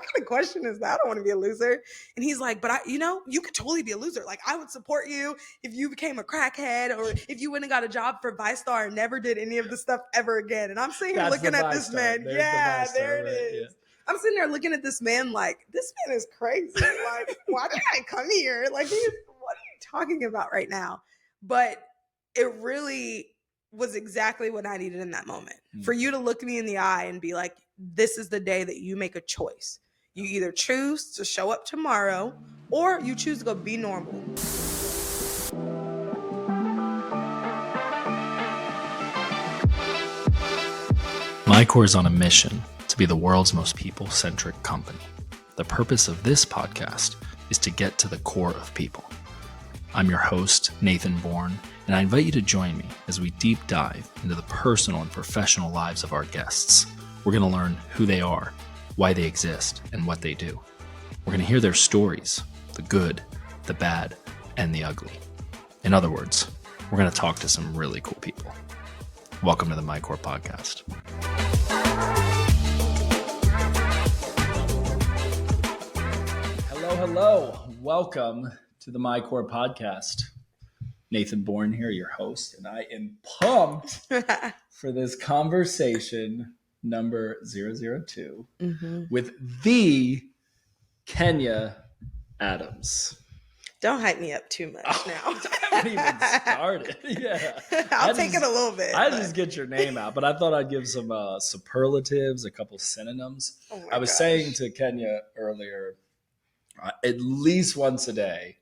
kind of question is that? I don't want to be a loser. And he's like, but you could totally be a loser. Like, I would support you if you became a crackhead or if you went and got a job for ViceStar and never did any of the stuff ever again. And I'm sitting here looking at this man. Yeah, there it is. Yeah. I'm sitting there looking at this man like, this man is crazy. Like, why did I come here? Like, what are you talking about right now? But it really was exactly what I needed in that moment. For you to look me in the eye and be like, this is the day that you make a choice. You either choose to show up tomorrow or you choose to go be normal. MyCORE is on a mission to be the world's most people-centric company. The purpose of this podcast is to get to the core of people. I'm your host, Nathan Bourne, and I invite you to join me as we deep dive into the personal and professional lives of our guests. We're going to learn who they are, why they exist, and what they do. We're going to hear their stories, the good, the bad, and the ugly. In other words, we're going to talk to some really cool people. Welcome to the MyCORE podcast. Hello. Welcome to the MyCORE podcast. Nathan Bourne here, your host, and I am pumped for this conversation number 002 with the Kenya Adams. Don't hype me up too much now. I haven't even started. Yeah, I'll take it a little bit. I just get your name out, but I thought I'd give some superlatives, a couple synonyms. I was saying to Kenya earlier, at least once a day,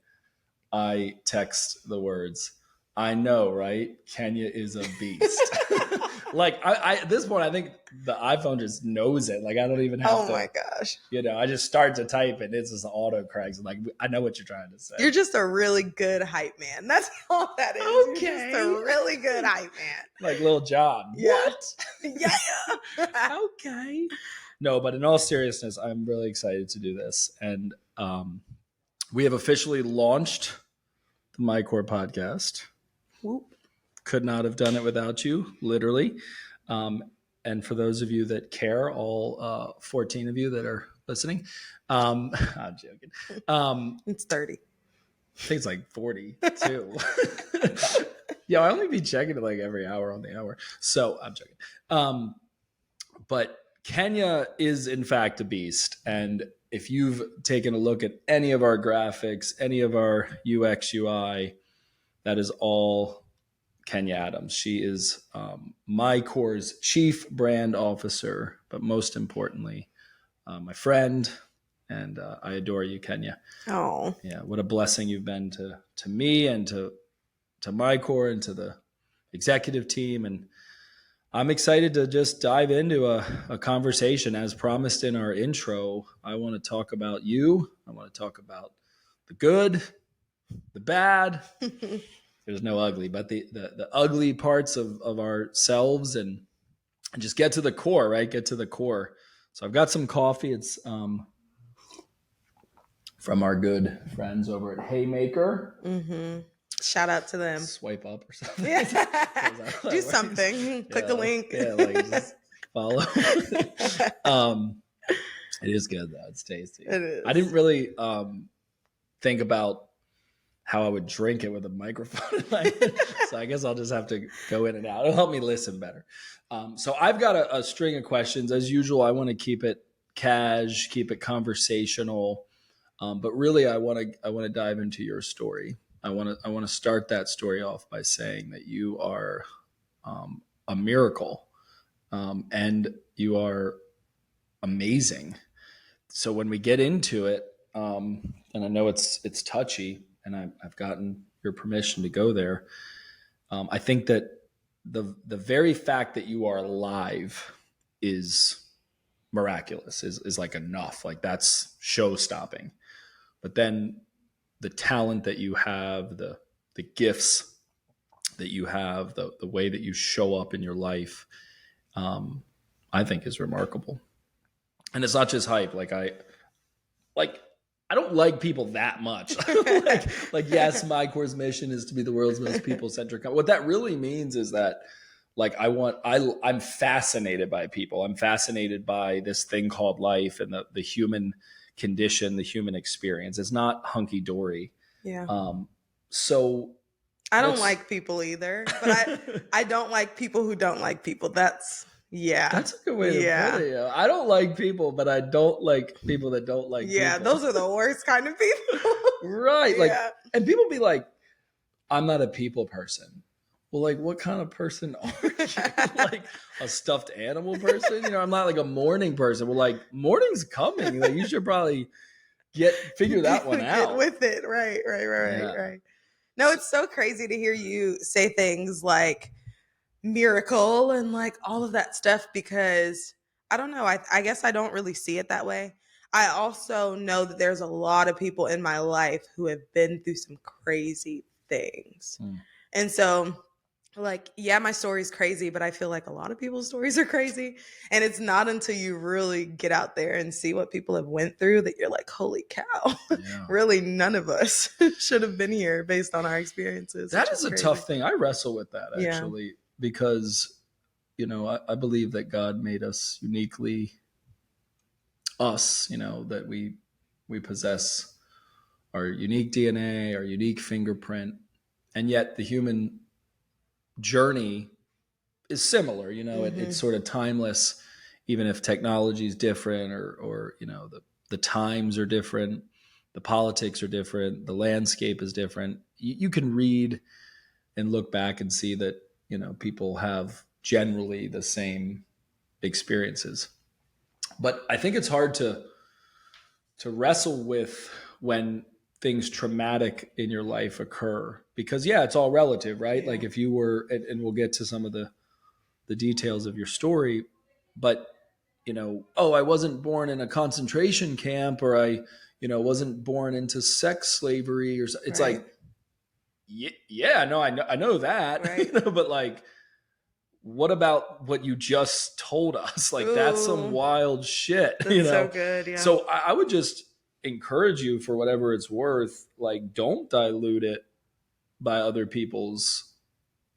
I text the words, I know, right? Kenya is a beast. Like, I at this point, I think the iPhone just knows it. Like, I don't even have to. Oh, my gosh. I just start to type and it's just auto corrects. Like, I know what you're trying to say. You're just a really good hype man. That's all that is. Okay. You're just a really good hype man. Like Lil Jon. Yeah. What? Yeah. Okay. No, but in all seriousness, I'm really excited to do this. And we have officially launched the MyCORE podcast. Whoop. Could not have done it without you, literally. And for those of you that care, all 14 of you that are listening, I'm joking. It's 30. I think it's like 40 too. Yeah, I only be checking it like every hour on the hour. So I'm joking. But Kenya is in fact a beast. And if you've taken a look at any of our graphics, any of our UX, UI, that is all Kenya Adams. She is MyCORE's chief brand officer, but most importantly, my friend. And I adore you, Kenya. Oh, yeah! What a blessing you've been to me and to MyCORE and to the executive team. And I'm excited to just dive into a conversation. As promised in our intro, I want to talk about you. I want to talk about the good, the bad. There's no ugly, but the ugly parts of ourselves and just get to the core, right? Get to the core. So I've got some coffee. It's from our good friends over at Haymaker. Mm-hmm. Shout out to them. Swipe up or something. Yeah. Do something. Click a link. Yeah, like just follow. It is good though. It's tasty. It is. I didn't really think about how I would drink it with a microphone in my hand. So I guess I'll just have to go in and out. It'll help me listen better. So I've got a string of questions. As usual, I want to keep it cash, keep it conversational. But really, I want to dive into your story. I want to start that story off by saying that you are a miracle, and you are amazing. So when we get into it, and I know it's touchy, and I've gotten your permission to go there. I think that the very fact that you are alive is miraculous, is like enough. Like that's show stopping. But then the talent that you have, the gifts that you have, the way that you show up in your life, I think is remarkable. And it's not just hype. I don't like people that much. like yes, MyCORE's mission is to be the world's most people-centric company. What that really means is that Like I'm fascinated by people. I'm fascinated by this thing called life and the human condition, the human experience. It's not hunky dory. Yeah. So I don't let's. like people either, but I don't like people who don't like people. That's That's a good way to put it. Yeah. I don't like people, but I don't like people that don't like Yeah, people. those are the worst kind of people. Right. Like, Yeah. and people be like, I'm not a people person. Well, like, what kind of person are you? Like a stuffed animal person? I'm not like a morning person. Well, like, morning's coming. Like, you should probably figure that one out. Get with it. Right. Yeah. Right. No, it's so crazy to hear you say things like miracle and like all of that stuff because I don't know. I guess I don't really see it that way. I also know that there's a lot of people in my life who have been through some crazy things. And so, like, yeah, my story's crazy, but I feel like a lot of people's stories are crazy. And it's not until you really get out there and see what people have went through that you're like, holy cow, Yeah. really none of us should have been here based on our experiences. That is a tough thing. I wrestle with that actually, Yeah. because, I believe that God made us uniquely us, that we possess our unique DNA, our unique fingerprint, and yet the human journey is similar. It's sort of timeless, even if technology is different or the times are different, the politics are different, the landscape is different. You can read and look back and see that people have generally the same experiences. But I think it's hard to wrestle with when things traumatic in your life occur, because it's all relative, right? Like if you were, and we'll get to some of the details of your story, but I wasn't born in a concentration camp, or I wasn't born into sex slavery, or it's Right. like, no, I know that, Right. but like, what about what you just told us? Like, that's some Ooh. wild shit. That's so good. Yeah. So I would just encourage you, for whatever it's worth, like, don't dilute it by other people's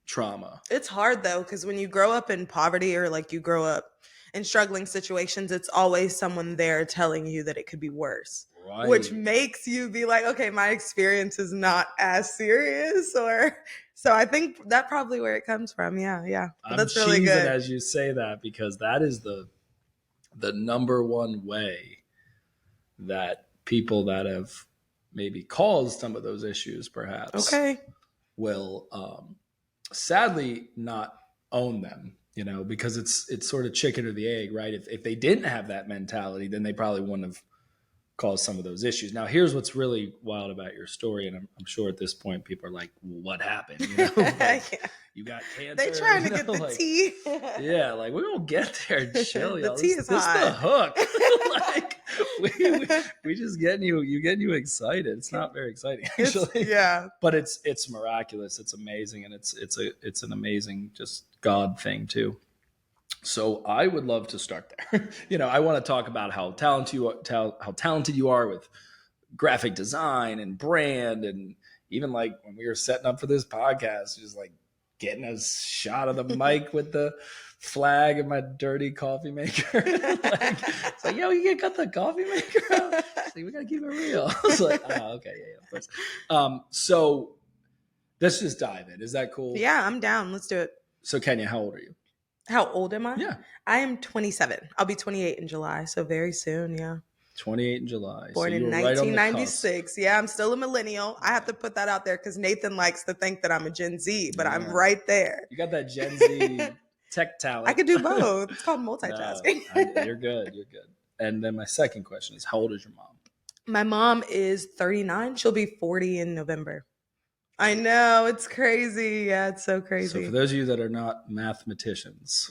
trauma. It's hard though, because when you grow up in poverty or like you grow up in struggling situations, it's always someone there telling you that it could be worse. Right. Which makes you be like, okay, my experience is not as serious, or so I think that's probably where it comes from. Yeah. But that's really good as you say that, because that is the number one way that people that have maybe caused some of those issues, perhaps, will sadly not own them. Because it's sort of chicken or the egg, right? If they didn't have that mentality, then they probably wouldn't have caused some of those issues. Now, here's what's really wild about your story, and I'm sure at this point people are like, well, what happened? You got cancer. They trying to get the tea. Yeah, like, we're gonna get there. Chill, y'all. The tea is hot. This is the hook. Like, we just getting you excited. It's not very exciting, actually. But it's miraculous. It's amazing, and it's an amazing just God thing too. So I would love to start there. I want to talk about how talented you are with graphic design and brand, and even like when we were setting up for this podcast, just like getting a shot of the mic with the flag and my dirty coffee maker. It's like, yo, you got the coffee maker out? Like, we gotta keep it real. I was like, oh, okay, yeah, of course. So let's just dive in. Is that cool? Yeah, I'm down. Let's do it. So Kenya, how old are you? How old am I? Yeah. I am 27. I'll be 28 in July, so very soon, yeah. 28 in July. Born in 1996. Yeah, I'm still a millennial. I have to put that out there because Nathan likes to think that I'm a Gen Z, but I'm right there. You got that Gen Z tech talent. I could do both. It's called multitasking. No, you're good. And then my second question is, how old is your mom? My mom is 39. She'll be 40 in November. I know, it's crazy. Yeah, it's so crazy. So for those of you that are not mathematicians,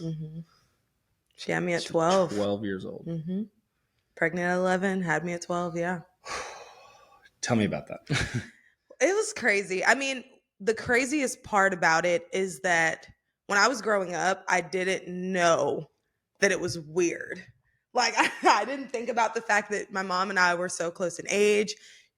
she had me at 12. 12 years old. Pregnant at 11, had me at 12, yeah. Tell me about that. It was crazy. I mean, the craziest part about it is that when I was growing up, I didn't know that it was weird. Like, I didn't think about the fact that my mom and I were so close in age.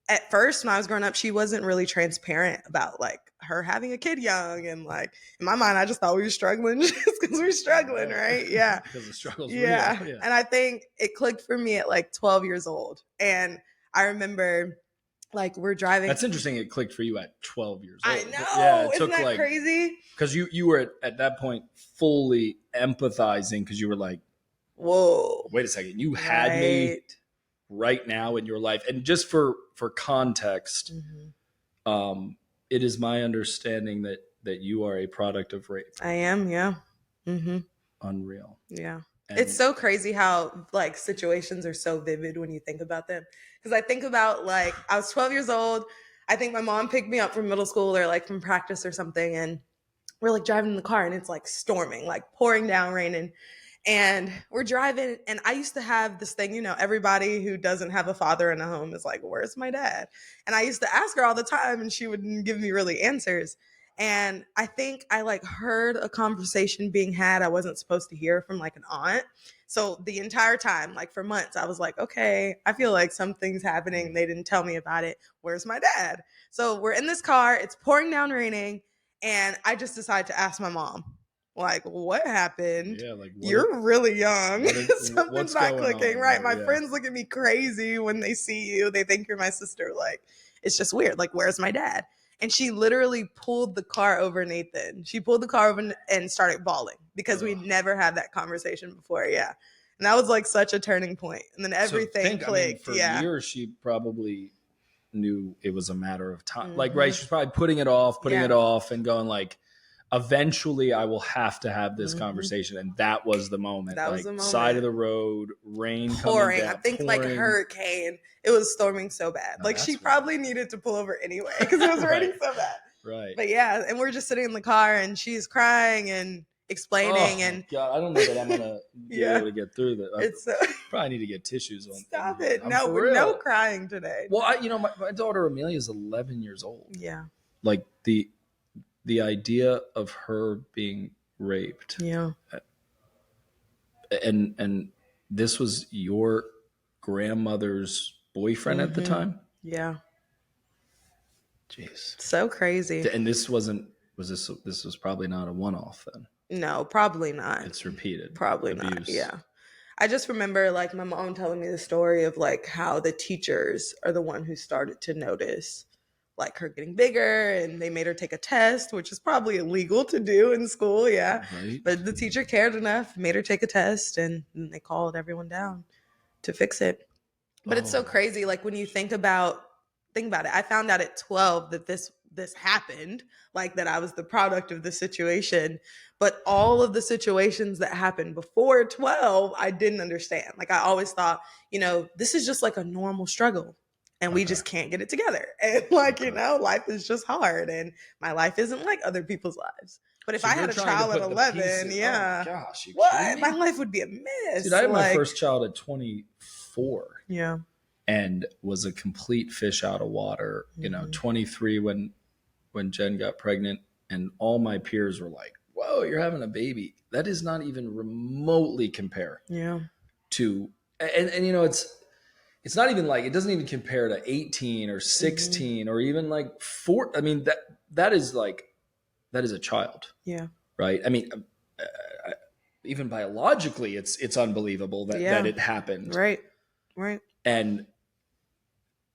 at first when I was growing up, she wasn't really transparent about like her having a kid young, and like in my mind, I just thought we were struggling just because we're struggling, right? Yeah, Because the struggle's real. yeah. Yeah. And I think it clicked for me at like 12 years old, and I remember like we're driving. That's interesting. It clicked for you at 12 years old. I know. Yeah, it Isn't took that like crazy? because you were at that point fully empathizing because you were like, Whoa. wait a second, you had me right now in your life. And just for context, it is my understanding that you are a product of rape. I am, yeah. Unreal. Yeah. And it's so crazy how like situations are so vivid when you think about them. Because I think about like I was 12 years old. I think my mom picked me up from middle school or like from practice or something, and we're like driving in the car and it's like storming, like pouring down, raining. And we're driving, and I used to have this thing, you know, everybody who doesn't have a father in a home is like, where's my dad? And I used to ask her all the time, and she wouldn't give me really answers. And I think I like heard a conversation being had I wasn't supposed to hear from like an aunt. So the entire time, like for months, I was like, okay, I feel like something's happening. They didn't tell me about it. Where's my dad? So we're in this car, it's pouring down, raining, and I just decided to ask my mom, like, what happened? yeah, like You're really young. Something's what's not going clicking, on right? here? My Yeah. friends look at me crazy when they see you. They think you're my sister. Like, it's just weird. Like, where's my dad? And she literally pulled the car over Nathan. She pulled the car over and started bawling because we'd never had that conversation before. Yeah. And that was like such a turning point. And then everything clicked. for yeah. years, she probably knew it was a matter of time. Like, right, she's probably putting it off, and going like, eventually I will have to have this conversation. And that was the moment. That like was the moment. Side of the road, rain pouring. coming down. I think like a hurricane. It was storming so bad. Like she probably needed to pull over anyway because it was raining so bad. Right. But yeah, and we're just sitting in the car and she's crying and explaining and God, I don't know that I'm gonna be able to get through that. It's probably need to get tissues on. Stop it. No crying today. Well, my daughter Amelia is 11 years old. Yeah. Like the idea of her being raped. Yeah. And this was your grandmother's boyfriend at the time? Yeah. Jeez. So crazy. And this was probably not a one-off then. No, probably not. It's repeated. Probably abuse. Not. Yeah. I just remember like my mom telling me the story of like how the teachers are the one who started to notice like her getting bigger, and they made her take a test, which is probably illegal to do in school. Yeah. Right. But the teacher cared enough, made her take a test, and they called everyone down to fix it. But it's so crazy. Like when you think about it, I found out at 12 that this happened, like that I was the product of the situation. But all of the situations that happened before 12, I didn't understand. Like I always thought, you know, this is just like a normal struggle. And we just can't get it together. And like, you know, life is just hard. And my life isn't like other people's lives. But if I had a child at 11, yeah. Oh, gosh, what? My life would be a mess. Dude, I had my first child at 24. Yeah. And was a complete fish out of water. You know, 23 when Jen got pregnant, and all my peers were like, whoa, you're having a baby. That is not even remotely compare. Yeah. To, and you know, it's not even like, it doesn't even compare to 18 or 16 or even like 4. I mean, that is a child. Yeah. Right. I mean, even biologically, it's unbelievable that it happened. Right. Right. And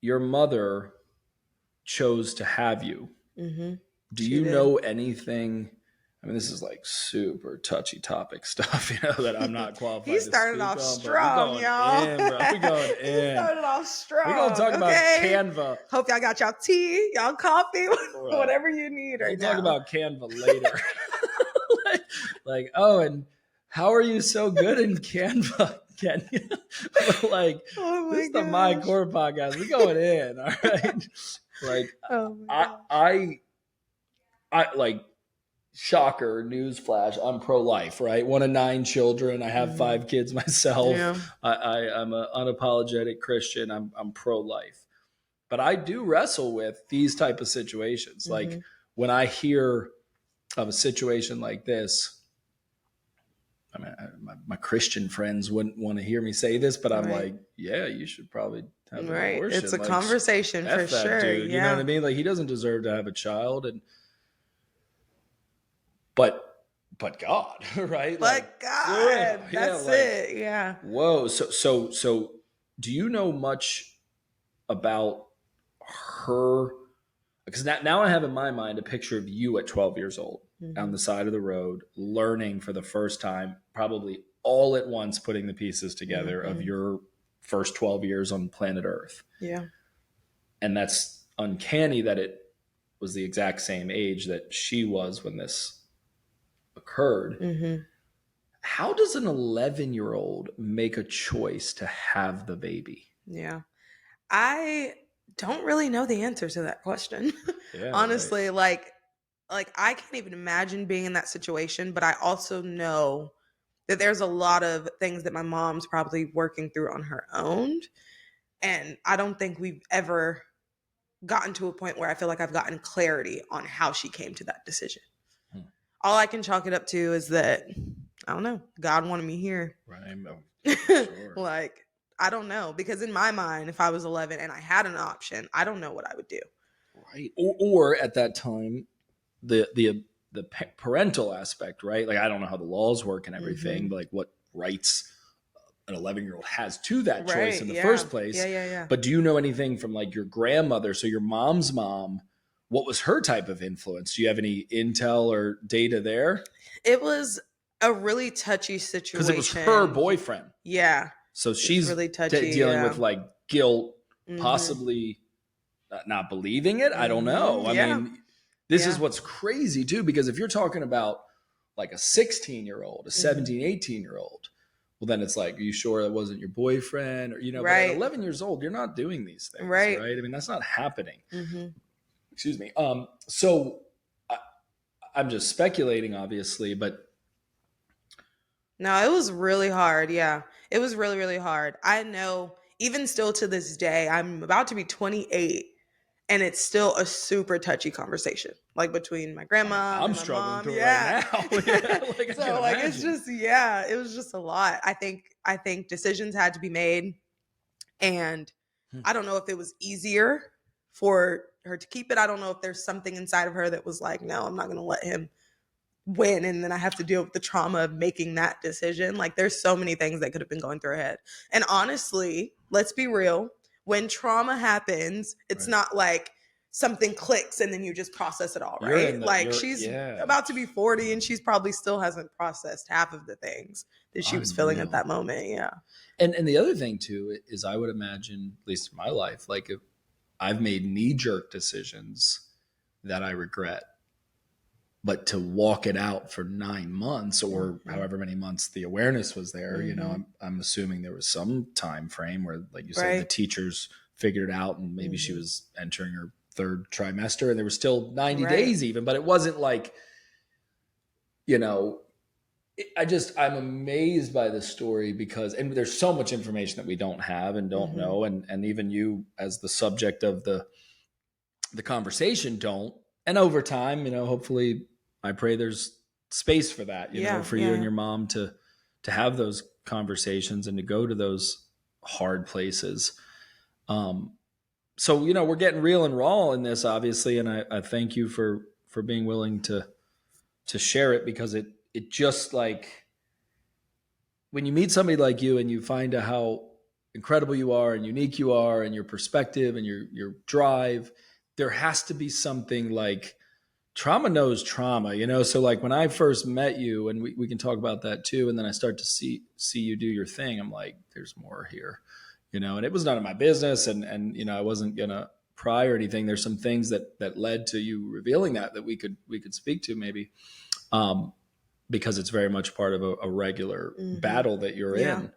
your mother chose to have you. Do you know anything? I mean, this is like super touchy topic stuff, you know, that I'm not qualified. He started off strong, y'all. We going in. He started off strong. We're going to talk about Canva. Hope y'all got y'all tea, y'all coffee, whatever you need right now. We'll talk about Canva later. And how are you so good in Canva? Can you? Like, this is the MyCORE podcast. We going in, all right? Like, I like, shocker, newsflash, I'm pro-life, right? 1 of 9 children. I have 5 kids myself. Yeah. I'm an unapologetic Christian. I'm pro-life. But I do wrestle with these type of situations. Like when I hear of a situation like this, I mean, my Christian friends wouldn't want to hear me say this, but I'm Right. like, yeah, you should probably have an Right. abortion. It's a Like, conversation for F that sure. dude. You know what I Yeah. mean? Like, he doesn't deserve to have a child. And but God, right? Like, But God, yeah, that's like, it. Yeah. whoa. So, do you know much about her? Because now I have in my mind a picture of you at 12 years old on the side of the road, learning for the first time, probably all at once, putting the pieces together of your first 12 years on planet Earth. Yeah. And that's uncanny that it was the exact same age that she was when this occurred. How does an 11-year-old make a choice to have the baby? Yeah. I don't really know the answer to that question. Yeah, Honestly, right. like I can't even imagine being in that situation, but I also know that there's a lot of things that my mom's probably working through on her own, and I don't think we've ever gotten to a point where I feel like I've gotten clarity on how she came to that decision. Hmm. All I can chalk it up to is that I don't know, God wanted me here. Right. Sure. Like, I don't know, because in my mind, if I was 11 and I had an option, I don't know what I would do. Right. Or at that time, the parental aspect, right? Like, I don't know how the laws work and everything, but like what rights an 11-year-old has to that choice in the first place. Yeah. But do you know anything from like your grandmother? So your mom's mom, what was her type of influence? Do you have any intel or data there? It was a really touchy situation. Because it was her boyfriend. Yeah. So she's really touchy, dealing with like guilt, Mhm. possibly not believing it. I don't know. I mean, this is what's crazy too, because if you're talking about like a 16-year-old, a 17, 18-year-old, well, then it's like, are you sure it wasn't your boyfriend? Or, you know, but at 11 years old, you're not doing these things, right? I mean, that's not happening. Excuse me. So I'm just speculating, obviously, but. No, it was really hard. Yeah. It was really, really hard. I know, even still to this day, I'm about to be 28. And it's still a super touchy conversation, like between my grandma I'm and my struggling mom. through Yeah. it right now. Yeah, like, So like it's just it was just a lot. I think decisions had to be made, and I don't know if it was easier for her to keep it. I don't know if there's something inside of her that was like, no, I'm not going to let him win, and then I have to deal with the trauma of making that decision. Like, there's so many things that could have been going through her head. And honestly, let's be real, when trauma happens, it's not like something clicks and then you just process it all, right? Like, she's about to be 40 and she's probably still hasn't processed half of the things that she was feeling at that moment. Yeah. And the other thing too is, I would imagine, at least in my life, like, if I've made knee-jerk decisions that I regret, but to walk it out for 9 months or however many months the awareness was there, you know, I'm assuming there was some time frame where, like you said, the teachers figured it out, and maybe she was entering her third trimester and there was still 90 days even, but it wasn't like, you know, I'm amazed by this story because, and there's so much information that we don't have and don't know. And even you, as the subject of the conversation, don't. And over time, you know, hopefully, I pray there's space for that, you know, for you and your mom to have those conversations and to go to those hard places. So, you know, we're getting real and raw in this, obviously. And I thank you for being willing to share it, because it just, like, when you meet somebody like you and you find out how incredible you are and unique you are and your perspective and your drive, there has to be something like trauma knows trauma, you know? So like when I first met you, and we can talk about that too, and then I start to see you do your thing, I'm like, there's more here, you know? And it was none of my business, and you know, I wasn't gonna pry or anything. There's some things that led to you revealing that we could speak to maybe, because it's very much part of a regular battle that you're in.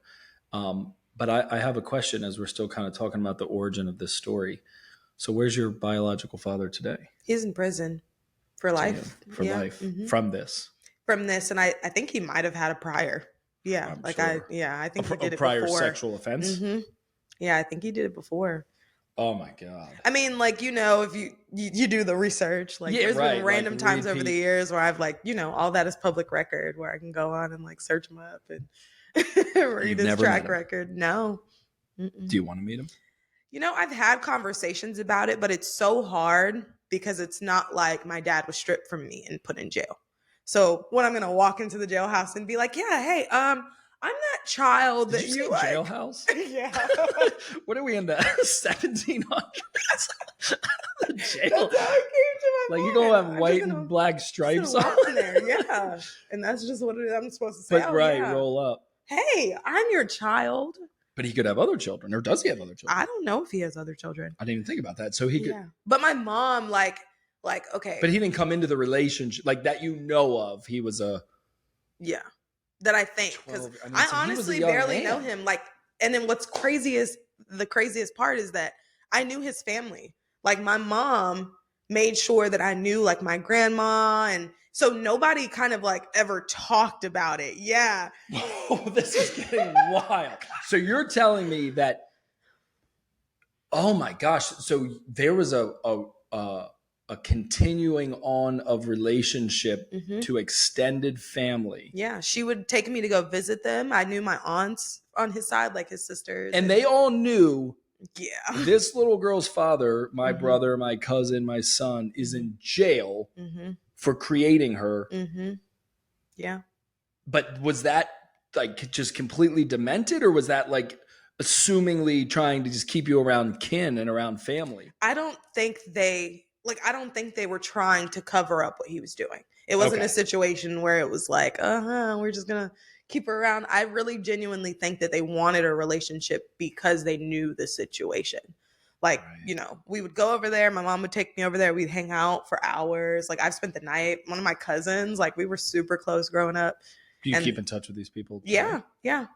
But I have a question, as we're still kind of talking about the origin of this story. So where's your biological father today? He's in prison for life. Life from this. From this, and I think he might have had a prior. Yeah, I'm like sure. I think he did a it prior before. sexual offense. Yeah, I think he did it before. Oh my God. I mean, like, if you do the research, like, Yeah, there's right. been Like random times over the repeat. years where I've, like, all that is public record where I can go on and, like, search him up and read You've his never met track him. record. No. Do you want to meet him? I've had conversations about it, but it's so hard because it's not like my dad was stripped from me and put in jail. So when I'm gonna walk into the jailhouse and be like, yeah, hey, I'm that child Did that you say you like. jailhouse? Yeah. What are we in the 1700s? The jail. That's how it came to my Like mind. you're gonna have I'm white just and black gonna stripes on. walk in there, yeah. And that's just what I'm supposed to say. But Oh right, yeah. roll up. Hey, I'm your child. But he could have other children, or does he have other children? I don't know if he has other children. I didn't even think about that. So he could. Yeah. But my mom, like, okay. But he didn't come into the relationship like that. You know of. He was a. Yeah. That I think, because 12 I mean, I so he was a honestly young barely man. know him. Like, and then what's crazy is the craziest part is that I knew his family. Like, my mom made sure that I knew, like, my grandma, and so nobody kind of like ever talked about it. Yeah. Oh, this is getting wild. So you're telling me that? Oh my gosh! So there was a continuing on of relationship Mhm. to extended family. Yeah, she would take me to go visit them. I knew my aunts on his side, like his sisters. And they all knew yeah. this little girl's father, my Mhm. brother, my cousin, my son, is in jail Mm-hmm. for creating her. Mm-hmm. Yeah. But was that like just completely demented, or was that like assumingly trying to just keep you around kin and around family? I don't think they were trying to cover up what he was doing. It wasn't Okay. a situation where it was like, we're just gonna keep her around. I really genuinely think that they wanted a relationship because they knew the situation. Like, Right. we would go over there. My mom would take me over there. We'd hang out for hours. Like, I've spent the night. One of my cousins, like, we were super close growing up. Do you And- keep in touch with these people? Yeah, yeah.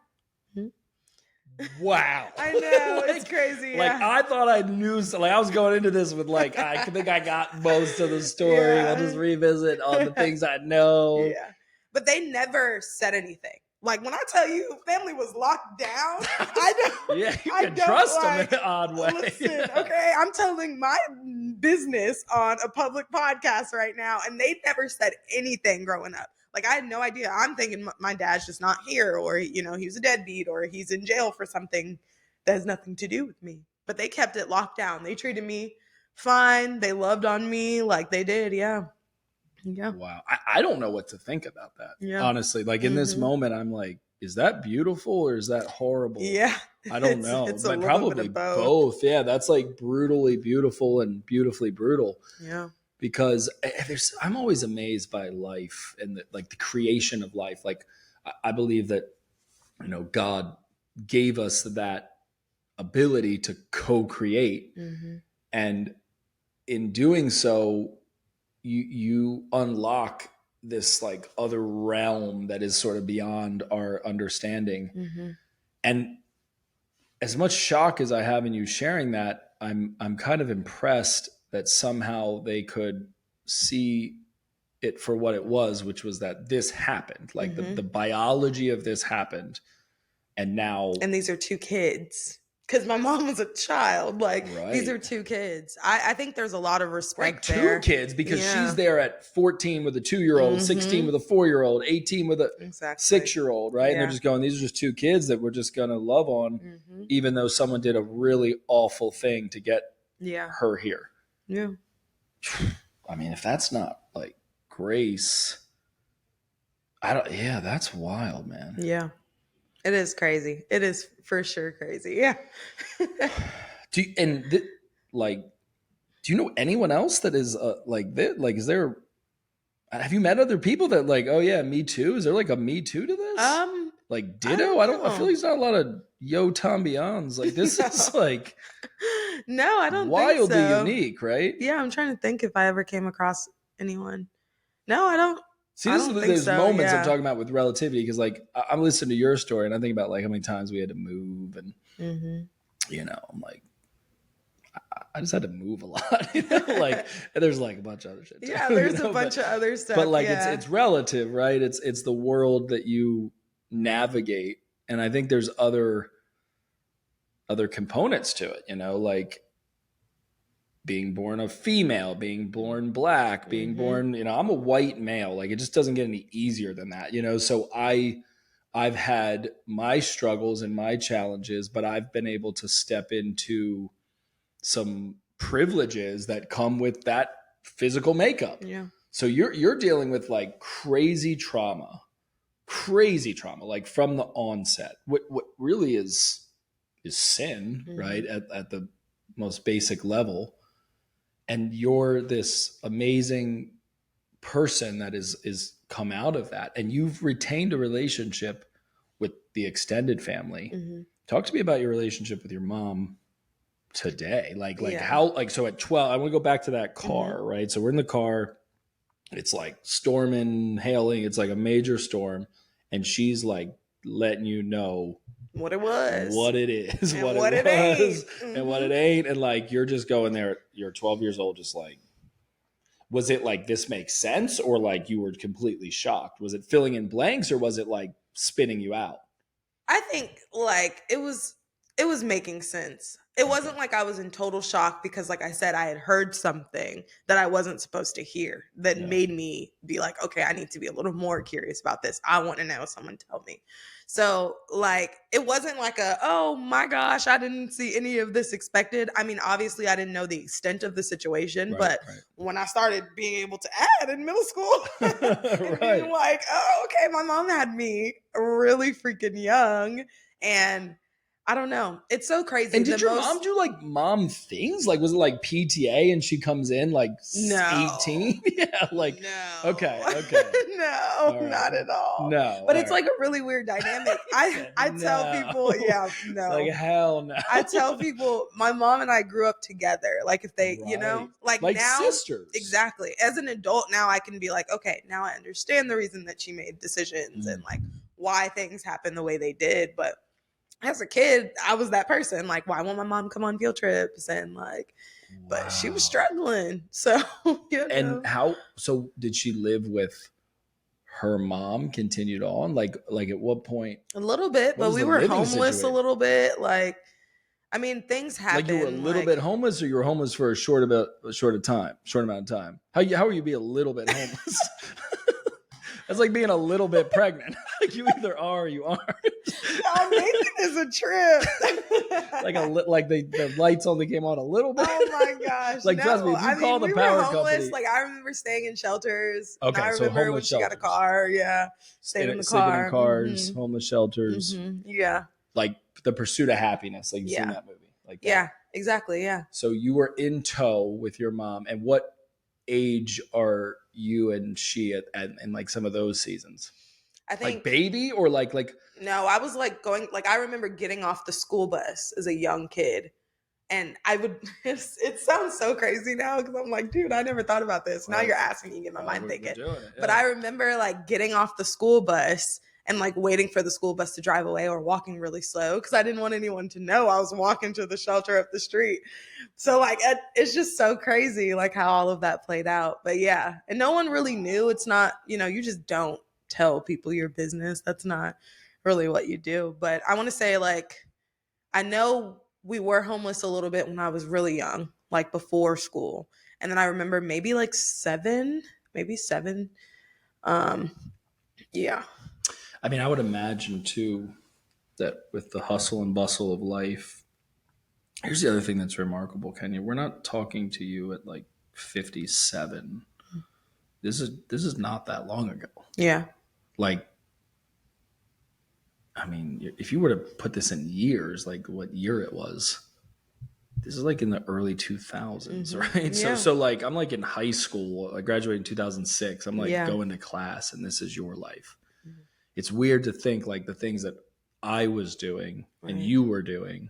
Wow. I know, Like- it's crazy. Like Yeah. I thought I knew. Like I was going into this with like I think I got most of the story. Yeah. I'll just revisit all the things I know. Yeah. But they never said anything. Like, when I tell you family was locked down, I don't. Yeah, you I can don't, trust them like, in an odd way. Listen, okay, I'm telling my business on a public podcast right now, and they never said anything growing up. Like, I had no idea. I'm thinking my dad's just not here, or he was a deadbeat, or he's in jail for something that has nothing to do with me. But they kept it locked down. They treated me fine. They loved on me like they did. Yeah. Yeah. Wow. I don't know what to think about that. Yeah. Honestly, like in this Mhm. moment, I'm like, is that beautiful or is that horrible? Yeah. I don't know. It's a But little probably bit of both. Yeah, that's like brutally beautiful and beautifully brutal. Yeah. Because I'm always amazed by life and the creation of life. Like I believe that God gave us that ability to co-create, Mm-hmm. and in doing so, you unlock this like other realm that is sort of beyond our understanding. Mm-hmm. And as much shock as I have in you sharing that, I'm kind of impressed that somehow they could see it for what it was, which was that this happened. Like Mhm. the biology of this happened. And now And these are two kids. Because my mom was a child. Like, these Right. are two kids. I think there's a lot of like respect two there. kids, because Yeah. she's there at 14 with a 2-year-old, Mhm. 16 with a 4-year-old, 18 with a Exactly. 6-year-old, right? And they're Yeah. just going, these are just two kids that we're just going to love on, Mm-hmm. even though someone did a really awful thing to get Yeah. her here. Yeah. I mean, if that's not like grace, that's wild, man. Yeah. It is crazy. It is for sure crazy. Yeah. Do you know anyone else that is like this? Like, is there, have you met other people that like, oh yeah, me too? Is there like a me too to this? Like ditto? I feel know. like there's not a lot of yo Tombians. Like this is like No, I don't wildly think so. unique, right? Yeah, I'm trying to think if I ever came across anyone. No, I don't. See, I don't think there's so, moments yeah. I'm talking about with relativity, because like I'm listening to your story and I think about like how many times we had to move, and Mm-hmm. I'm like, I just had to move a lot, like, and there's like a bunch of other shit too, Yeah, there's a bunch of other stuff. but like yeah. it's relative, right? It's the world that you navigate, and I think there's other components to it, like being born a female, being born black, being born, I'm a white male. Like, it just doesn't get any easier than that, So I've had my struggles and my challenges, but I've been able to step into some privileges that come with that physical makeup. Yeah. So you're dealing with like crazy trauma, like from the onset. What really is sin, right? At the most basic level. And you're this amazing person that is come out of that, and you've retained a relationship with the extended family. Talk to me about your relationship with your mom today. Like how, like, so at 12, I want to go back to that car, right? So we're in the car, it's like storming, hailing, it's like a major storm, and she's like letting you know what it was, what it is, and what it was, ain't. and what it ain't. And like, you're just going there, you're 12 years old, just like, was it like, this makes sense? Or like you were completely shocked? Was it filling in blanks, or was it like spinning you out? I think like it was making sense. It wasn't like I was in total shock because, like I said, I had heard something that I wasn't supposed to hear that made me be like, okay, I need to be a little more curious about this. I want to know, someone tell me. So like, it wasn't like oh my gosh, I didn't see any of this expected. I mean, obviously I didn't know the extent of the situation, but when I started being able to add in middle school, and being like, oh, okay, my mom had me really freaking young. And I don't know. It's so crazy. And did your mom do like mom things? Like, was it like PTA and she comes in like 18? Yeah, like, no. Okay. No, not at all. No. But it's like a really weird dynamic. I tell people, Like, hell no. I tell people my mom and I grew up together. Like, if they, like now, sisters. Exactly. As an adult now, I can be like, okay, now I understand the reason that she made decisions and like why things happened the way they did. But as a kid, I was that person. Like, why won't my mom come on field trips? And like, but she was struggling. So, And so did she live with her mom, continued on? Like at what point? A little bit, but we were homeless a little bit. Like, I mean, things happen. Like, you were a little bit homeless, or you were homeless for a short amount of time? How are you be a little bit homeless? That's like being a little bit pregnant. Like, you either are or you aren't. No, maybe it's a trip. like the lights only came on a little bit. Oh my gosh! Like, trust me, if you call the power company. Like, I remember staying in shelters. Okay, I remember when she got a car. Yeah, stayed in the car. Sleeping in cars, homeless shelters. Yeah. Like The Pursuit of Happiness. Like, you've seen that movie. Like that. Yeah, exactly. Yeah. So you were in tow with your mom, and what age are you and she at in like some of those seasons? I think like baby, or like no, I was like going, like, I remember getting off the school bus as a young kid, and I would it sounds so crazy now because I'm like, dude, I never thought about this. Now you're asking me, get my mind thinking. But I remember like getting off the school bus and like waiting for the school bus to drive away, or walking really slow because I didn't want anyone to know I was walking to the shelter up the street. So like, it's just so crazy like how all of that played out. But yeah, and no one really knew. It's not, you just don't tell people your business. That's not really what you do. But I want to say, like, I know we were homeless a little bit when I was really young, like before school. And then I remember maybe like seven. Yeah. I mean, I would imagine too that with the hustle and bustle of life, here's the other thing that's remarkable, Kenya. We're not talking to you at like 57. This is not that long ago. Yeah. Like, I mean, if you were to put this in years, like what year it was, this is like in the early 2000s, right? Yeah. So like, I'm like in high school. I graduated in 2006. I'm like going to class, and this is your life. It's weird to think like the things that I was doing and you were doing,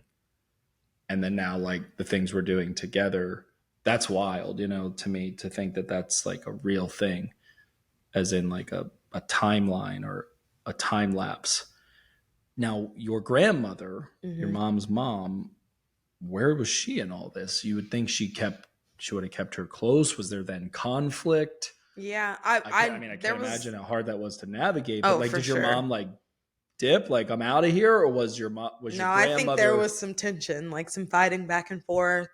and then now like the things we're doing together. That's wild, to me, to think that that's like a real thing, as in like a timeline or a time lapse. Now, your grandmother, your mom's mom, where was she in all this? You would think she would have kept her close. Was there then conflict? Yeah, I can't imagine how hard that was to navigate. But like, did your mom like dip, like, I'm out of here, or was your mom? No, I think there was some tension, like some fighting back and forth.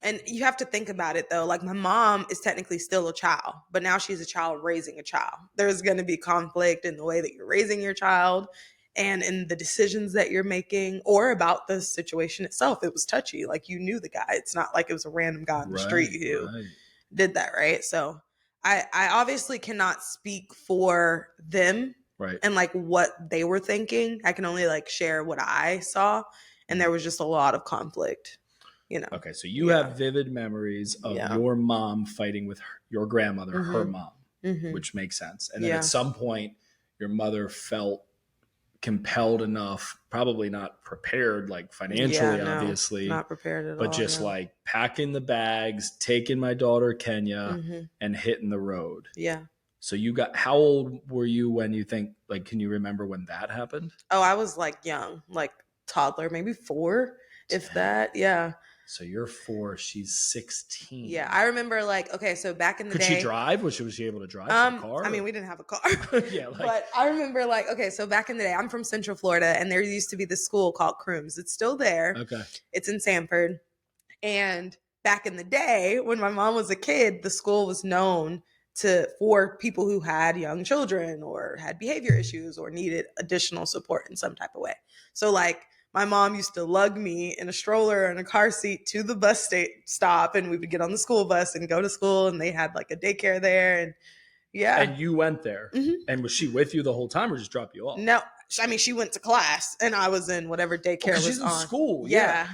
And you have to think about it though. Like my mom is technically still a child, but now she's a child raising a child. There's going to be conflict in the way that you're raising your child and in the decisions that you're making or about the situation itself. It was touchy. Like you knew the guy. It's not like it was a random guy on the street who did that, right? So I obviously cannot speak for them and like what they were thinking. I can only like share what I saw. And there was just a lot of conflict. Okay, so you have vivid memories of your mom fighting with your grandmother, her mom, which makes sense. And then at some point, your mother felt compelled enough, probably not prepared, like financially, obviously, not prepared at all, but just like packing the bags, taking my daughter Kenya, and hitting the road. Yeah. So how old were you when you think, like, can you remember when that happened? Oh, I was like young, like toddler, maybe 4, if that. Yeah. So you're 4, she's 16. Yeah, I remember like, okay, so back in the day. Could she drive? Was she able to drive a car? I mean, we didn't have a car. But I remember like, okay, so back in the day, I'm from Central Florida, and there used to be this school called Crooms. It's still there. Okay. It's in Sanford. And back in the day, when my mom was a kid, the school was known for people who had young children or had behavior issues or needed additional support in some type of way. So like, my mom used to lug me in a stroller and a car seat to the bus stop, and we would get on the school bus and go to school, and they had like a daycare there. And And you went there. And was she with you the whole time or just dropped you off? No, I mean, she went to class and I was in whatever daycare was she's in on. school. Yeah.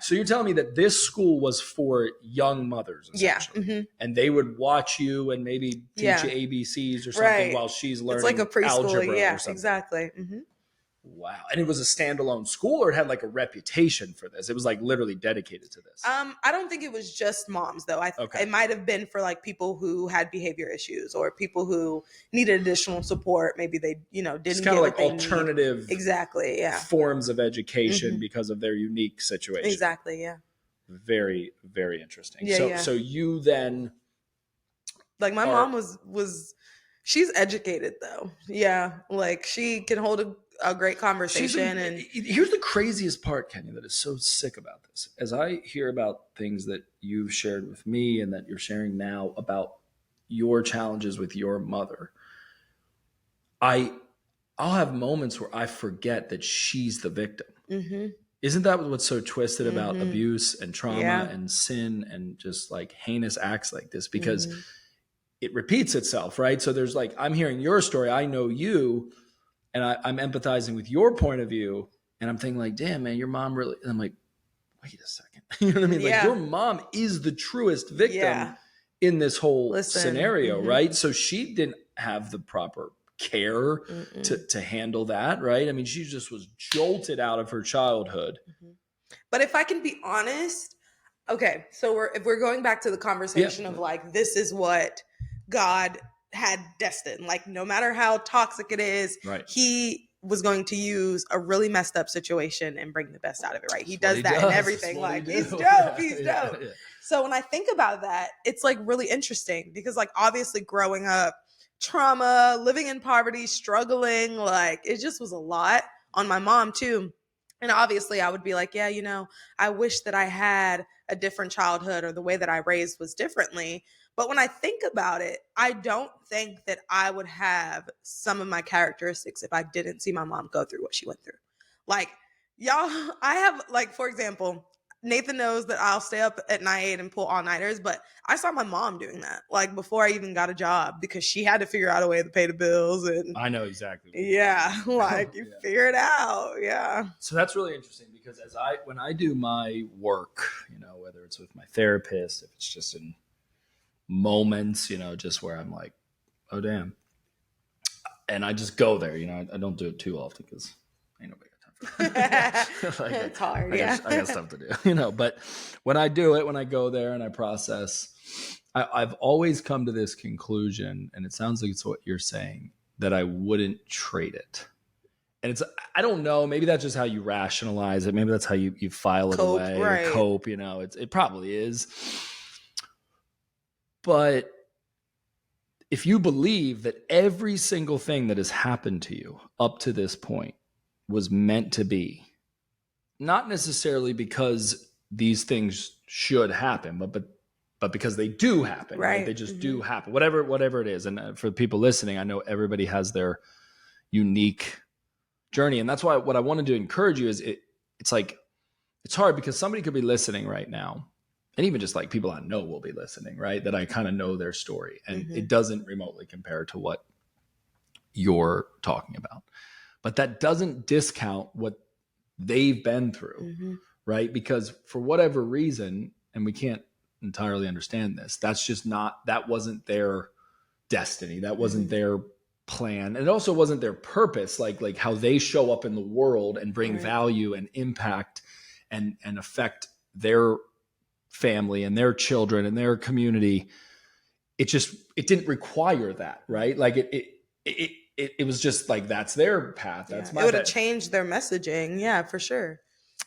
So you're telling me that this school was for young mothers, essentially. And they would watch you and maybe teach you ABCs or something while she's learning it's like a preschool, algebra or something. Exactly. Wow. And it was a standalone school, or it had like a reputation for this? It was like literally dedicated to this. I don't think it was just moms though. It might have been for like people who had behavior issues or people who needed additional support. Maybe they, didn't it's kind of like alternative forms of education because of their unique situation. Exactly. Yeah. Very, very interesting. Yeah, so you then, like my mom was she's educated though. Yeah. Like she can hold a great conversation. And here's the craziest part, Kenya, that is so sick about this. As I hear about things that you've shared with me and that you're sharing now about your challenges with your mother, I'll have moments where I forget that she's the victim. Isn't that what's so twisted about abuse and trauma and sin and just like heinous acts like this? Because it repeats itself, right? So there's like, I'm hearing your story, I know you, and I'm empathizing with your point of view, and I'm thinking like, damn, man, your mom really, and I'm like, wait a second. You know what I mean? Like your mom is the truest victim in this whole scenario, right? So she didn't have the proper care to handle that, right? I mean, she just was jolted out of her childhood. But if I can be honest, okay, so if we're going back to the conversation of like, this is what God had destined, like no matter how toxic it is, he was going to use a really messed up situation and bring the best out of it, right? He does that in everything. Like it's dope. He's dope. So when I think about that, it's like really interesting because like obviously growing up, trauma, living in poverty, struggling, like it just was a lot on my mom too. And obviously I would be like, yeah, I wish that I had a different childhood or the way that I raised was differently. But when I think about it, I don't think that I would have some of my characteristics if I didn't see my mom go through what she went through. Like, y'all, I have, like, for example, Nathan knows that I'll stay up at night and pull all-nighters, but I saw my mom doing that, like, before I even got a job because she had to figure out a way to pay the bills. And I know exactly. Like, you figure it out. Yeah. So that's really interesting because when I do my work, whether it's with my therapist, if it's just in moments, just where I'm like, oh damn, and I just go there. I don't do it too often because ain't nobody got time for it. It's hard. I got stuff to do. But when I do it, when I go there and I process, I've always come to this conclusion, and it sounds like it's what you're saying, that I wouldn't trade it. And I don't know, maybe that's just how you rationalize it. Maybe that's how you file it away or cope. It probably is. But if you believe that every single thing that has happened to you up to this point was meant to be, not necessarily because these things should happen, but because they do happen, right? They just do happen, whatever it is. And for people listening, I know everybody has their unique journey. And that's why what I wanted to encourage you is it's like, it's hard because somebody could be listening right now. And even just like people I know will be listening, right? That I kind of know their story, and it doesn't remotely compare to what you're talking about. But that doesn't discount what they've been through, right? Because for whatever reason, and we can't entirely understand this, that wasn't their destiny. That wasn't their plan. And it also wasn't their purpose, like how they show up in the world and bring value and impact and affect their family and their children and their community. It didn't require that, right? Like it was just like, that's their path. That's my it would have changed their messaging. Yeah, for sure.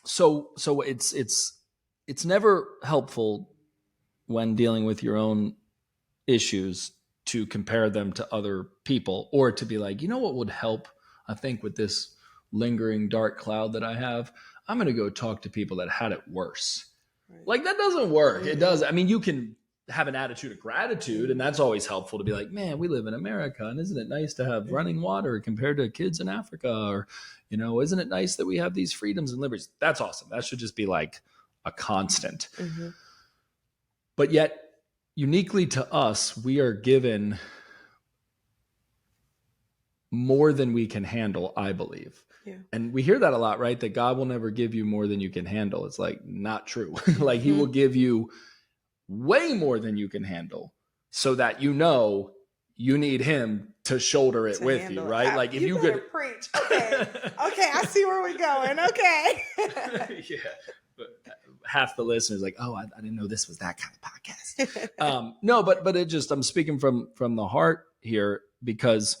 So it's never helpful when dealing with your own issues to compare them to other people, or to be like, you know what would help, I think, with this lingering dark cloud that I have, I'm going to go talk to people that had it worse. Like, that doesn't work. It does. I mean, you can have an attitude of gratitude, and that's always helpful to be like, man, we live in America, and isn't it nice to have running water compared to kids in Africa? Or, isn't it nice that we have these freedoms and liberties? That's awesome. That should just be like a constant. But yet, uniquely to us, we are given more than we can handle, I believe. And we hear that a lot, right? That God will never give you more than you can handle. It's like, not true. Like, he will give you way more than you can handle, so that you need him to shoulder it with you, right? Like, if you could preach. Okay, I see where we're going. Okay. Yeah. But half the listeners like, oh, I didn't know this was that kind of podcast. No, but it just, I'm speaking from the heart here, because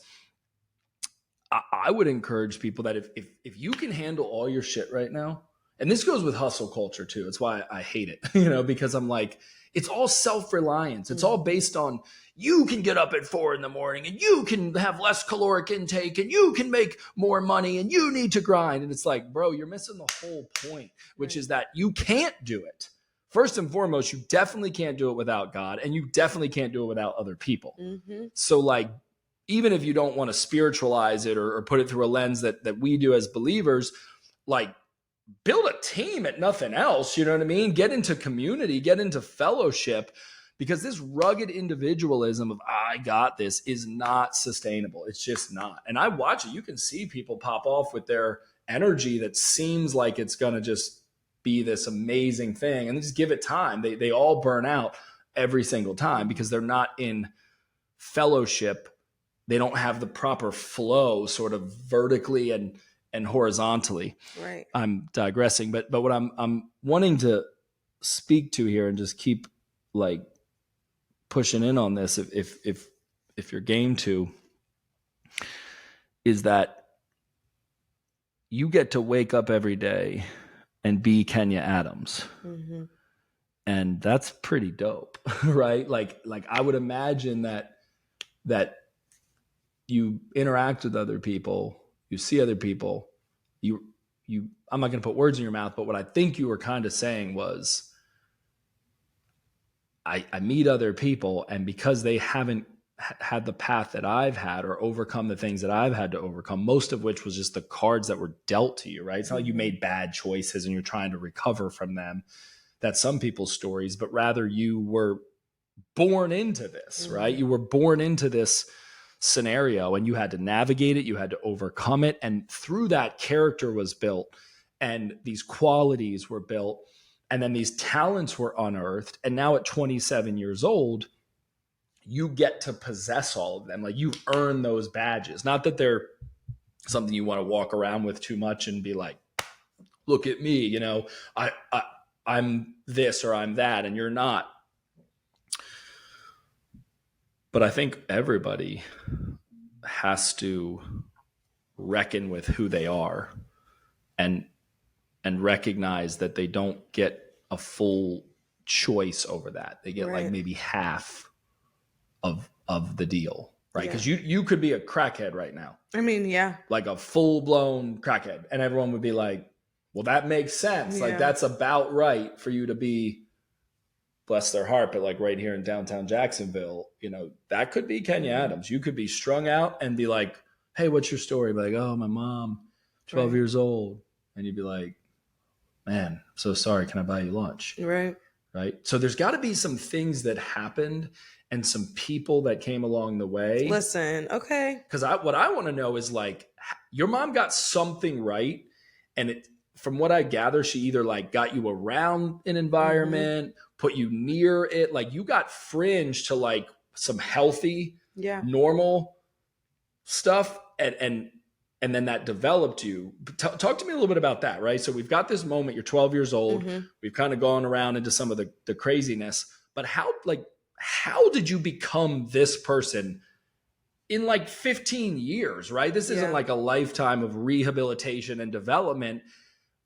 I would encourage people that if you can handle all your shit right now, and this goes with hustle culture too. It's why I hate it, because I'm like, it's all self-reliance. It's all based on, you can get up at 4 a.m. and you can have less caloric intake and you can make more money and you need to grind. And it's like, bro, you're missing the whole point, which is that you can't do it. First and foremost, you definitely can't do it without God, and you definitely can't do it without other people. So like, even if you don't want to spiritualize it or put it through a lens that we do as believers, like, build a team at nothing else. You know what I mean? Get into community, get into fellowship, because this rugged individualism of, I got this, is not sustainable. It's just not. And I watch it. You can see people pop off with their energy that seems like it's going to just be this amazing thing, and just give it time. They all burn out every single time because they're not in fellowship. They don't have the proper flow, sort of vertically and horizontally. Right. I'm digressing, but what I'm wanting to speak to here, and just keep like pushing in on this, if you're game to, is that you get to wake up every day and be Kenya Adams. And that's pretty dope, right? Like I would imagine that you interact with other people, you see other people, I'm not going to put words in your mouth, but what I think you were kind of saying was, I meet other people, and because they haven't had the path that I've had, or overcome the things that I've had to overcome, most of which was just the cards that were dealt to you, right? It's not like you made bad choices and you're trying to recover from them. That's some people's stories, but rather you were born into this, right? You were born into this scenario, and you had to navigate it, you had to overcome it, and through that, character was built, and these qualities were built, and then these talents were unearthed, and now at 27 years old, you get to possess all of them. Like, you've earned those badges. Not that they're something you want to walk around with too much and be like, look at me, I'm this or I'm that, and you're not. But I think everybody has to reckon with who they are, and recognize that they don't get a full choice over that. They get like maybe half of the deal, right? Because you could be a crackhead right now. I mean, yeah. Like a full-blown crackhead, and everyone would be like, Well, that makes sense. Like Yeah. that's about right for you to be, bless their heart, but like right here in downtown Jacksonville, that could be Kenya Mhm. Adams. You could be strung out and be like, hey, what's your story? Be like, oh, my mom, 12 Right. years old. And you'd be like, man, I'm so sorry. Can I buy you lunch? Right. Right. So there's got to be some things that happened and some people that came along the way. Listen, okay. Because what I want to know is like, your mom got something right. And from what I gather, she either like got you around an environment, put you near it. Like you got fringe to like some healthy, Yeah. normal stuff. And then that developed you. Talk to me a little bit about that, right? So we've got this moment, you're 12 years old. We've kind of gone around into some of the craziness, but how did you become this person in like 15 years, right? This isn't like a lifetime of rehabilitation and development.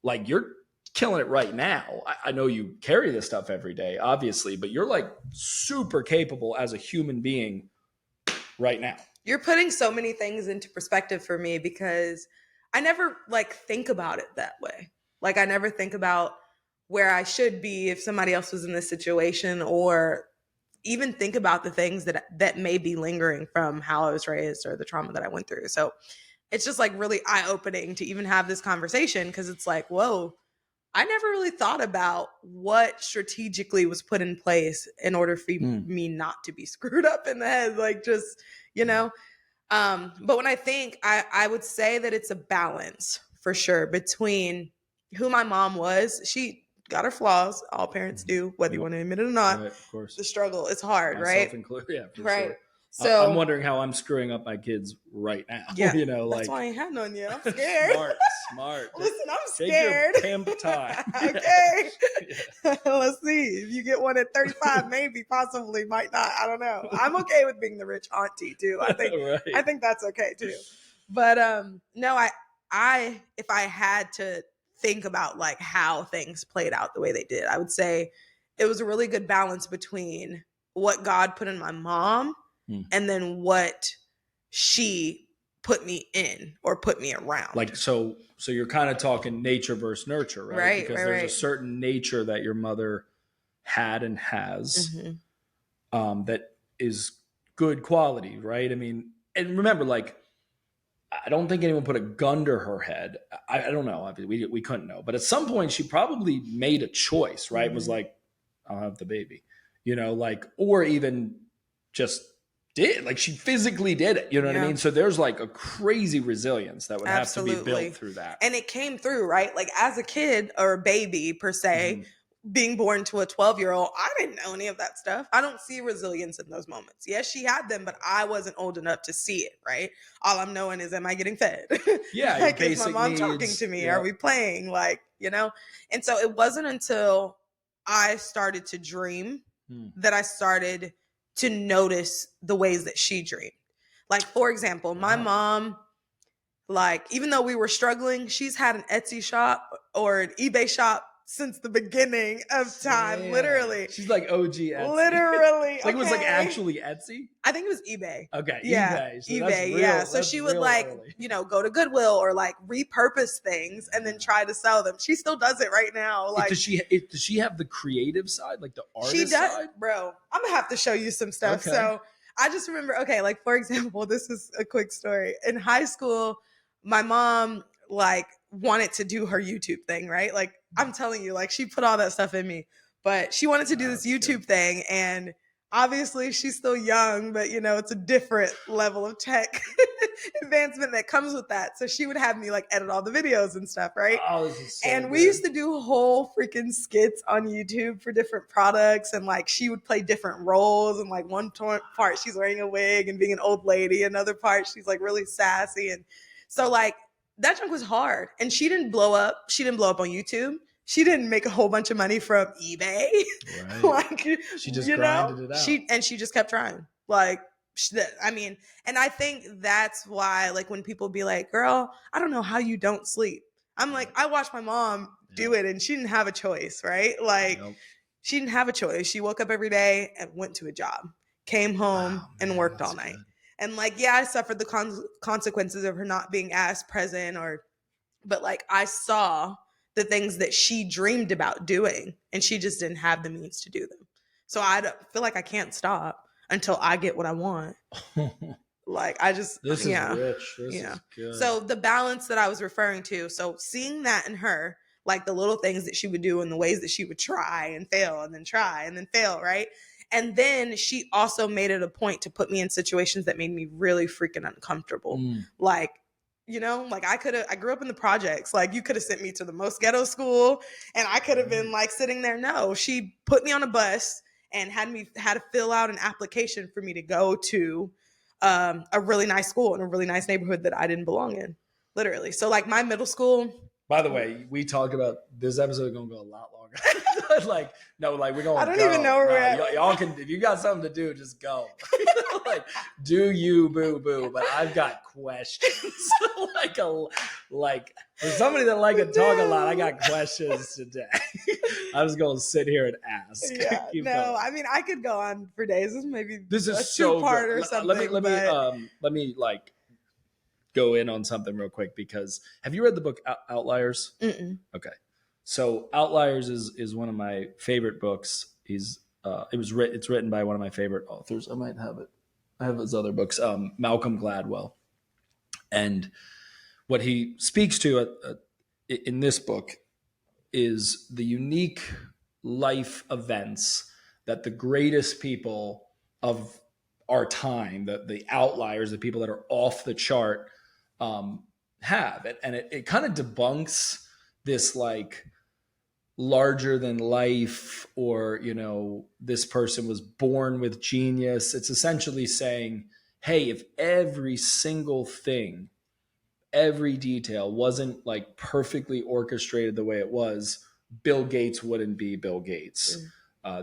Like you're killing it right now. I know you carry this stuff every day, obviously, but you're like super capable as a human being right now. You're putting so many things into perspective for me because I never like think about it that way. Like I never think about where I should be if somebody else was in this situation, or even think about the things that may be lingering from how I was raised or the trauma that I went through. So it's just like really eye-opening to even have this conversation, because it's like, whoa, I never really thought about what strategically was put in place in order for me not to be screwed up in the head. Like just, but when I think, I would say that it's a balance for sure between who my mom was. She got her flaws. All parents do, whether you want to admit it or not. Right, of course. The struggle is hard, Myself right? included, yeah, for right. sure. So I'm wondering how I'm screwing up my kids right now. yeah, like that's why I ain't had none yet. I'm scared. smart. Listen, I'm Take scared. your pimp time. Okay. Yeah. Let's see. If you get one at 35, maybe, possibly, might not. I don't know. I'm okay with being the rich auntie too. I think Right. I think that's okay too. But no, I if I had to think about like how things played out the way they did, I would say it was a really good balance between what God put in my mom and then what she put me in or put me around. Like so you're kind of talking nature versus nurture, right? Right, Because right, there's right. a certain nature that your mother had and has that is good quality, right? I mean, and remember, like, I don't think anyone put a gun to her head. I don't know. We couldn't know. But at some point, she probably made a choice, right? Was like, I'll have the baby, like, or even just did. Like, she physically did it. You know what I mean? So there's like a crazy resilience that would have to be built through that. And it came through, right? Like, as a kid or a baby, per se, being born to a 12-year-old, I didn't know any of that stuff. I don't see resilience in those moments. Yes, she had them, but I wasn't old enough to see it, right? All I'm knowing is, am I getting fed? Yeah, like, your is my basic mom needs, talking to me? Are we playing? Like, And so it wasn't until I started to dream that I started to notice the ways that she dreamed. Like, for example, my mom, like, even though we were struggling, she's had an Etsy shop or an eBay shop since the beginning of time. Literally. She's like OG Etsy. Literally. Like, it was like actually Etsy? I think it was eBay. Okay, yeah, eBay. So eBay, yeah. So she would like, go to Goodwill or like repurpose things and then try to sell them. She still does it right now. Like, does she have the creative side, like the artist side? Bro, I'm gonna have to show you some stuff. Okay. So I just remember, like, for example, this is a quick story. In high school, my mom like wanted to do her YouTube thing, right? Like, I'm telling you, like, she put all that stuff in me, but she wanted to do this YouTube thing. And obviously she's still young, but it's a different level of tech advancement that comes with that. So she would have me like edit all the videos and stuff, right? Oh, this is so and good. We used to do whole freaking skits on YouTube for different products, and like she would play different roles, and like one part she's wearing a wig and being an old lady, another part she's like really sassy. And so like that junk was hard. And she didn't blow up. She didn't blow up on YouTube. She didn't make a whole bunch of money from eBay. Right. Like, she just grinded it out. She just kept trying. Like, and I think that's why, like, when people be like, girl, I don't know how you don't sleep. I'm like, I watched my mom do it, and she didn't have a choice, right? Like, she didn't have a choice. She woke up every day and went to a job, came home and worked all night. Good. And like, yeah, I suffered the consequences of her not being as present, but like I saw the things that she dreamed about doing, and she just didn't have the means to do them. So I feel like I can't stop until I get what I want. Like I just, This is yeah, rich. This yeah. is good. So the balance that I was referring to, so seeing that in her, like the little things that she would do and the ways that she would try and fail and then try and then fail, right? And then she also made it a point to put me in situations that made me really freaking uncomfortable. Like, you know, like I grew up in the projects. Like you could have sent me to the most ghetto school and I could have been like sitting there. No, she put me on a bus and had to fill out an application for me to go to a really nice school in a really nice neighborhood that I didn't belong in, literally. So like my middle school. By the way, we talked about this episode is gonna go a lot longer. Like, no, like we're going. I don't even know where we're at. Y'all can, if you got something to do, just go. Like, do you, boo boo? But I've got questions. like for somebody that like to talk a lot, I got questions today. I'm just gonna sit here and ask. Yeah, no, going. I mean I could go on for days. This is a so two-part good. or something. Let me like go in on something real quick, because have you read the book Outliers? Mm-mm. Okay. So Outliers is one of my favorite books. It's written by one of my favorite authors. I might have it. I have his other books, Malcolm Gladwell. And what he speaks to in this book is the unique life events that the greatest people of our time, the outliers, the people that are off the chart, have. And it kind of debunks this like larger than life, or, you know, this person was born with genius. It's essentially saying, hey, if every single thing, every detail wasn't like perfectly orchestrated the way it was, Bill Gates wouldn't be Bill Gates.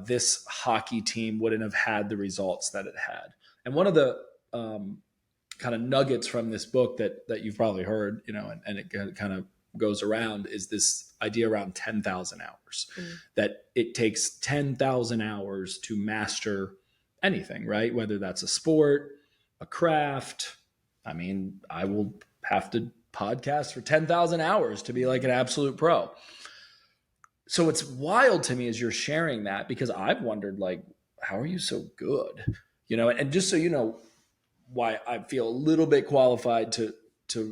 This hockey team wouldn't have had the results that it had. And one of the kind of nuggets from this book that you've probably heard, you know, and it kind of goes around, is this idea around 10,000 hours, that it takes 10,000 hours to master anything, right? Whether that's a sport, a craft. I mean, I will have to podcast for 10,000 hours to be like an absolute pro. So it's wild to me as you're sharing that, because I've wondered, like, how are you so good? You know, and just so you know why I feel a little bit qualified to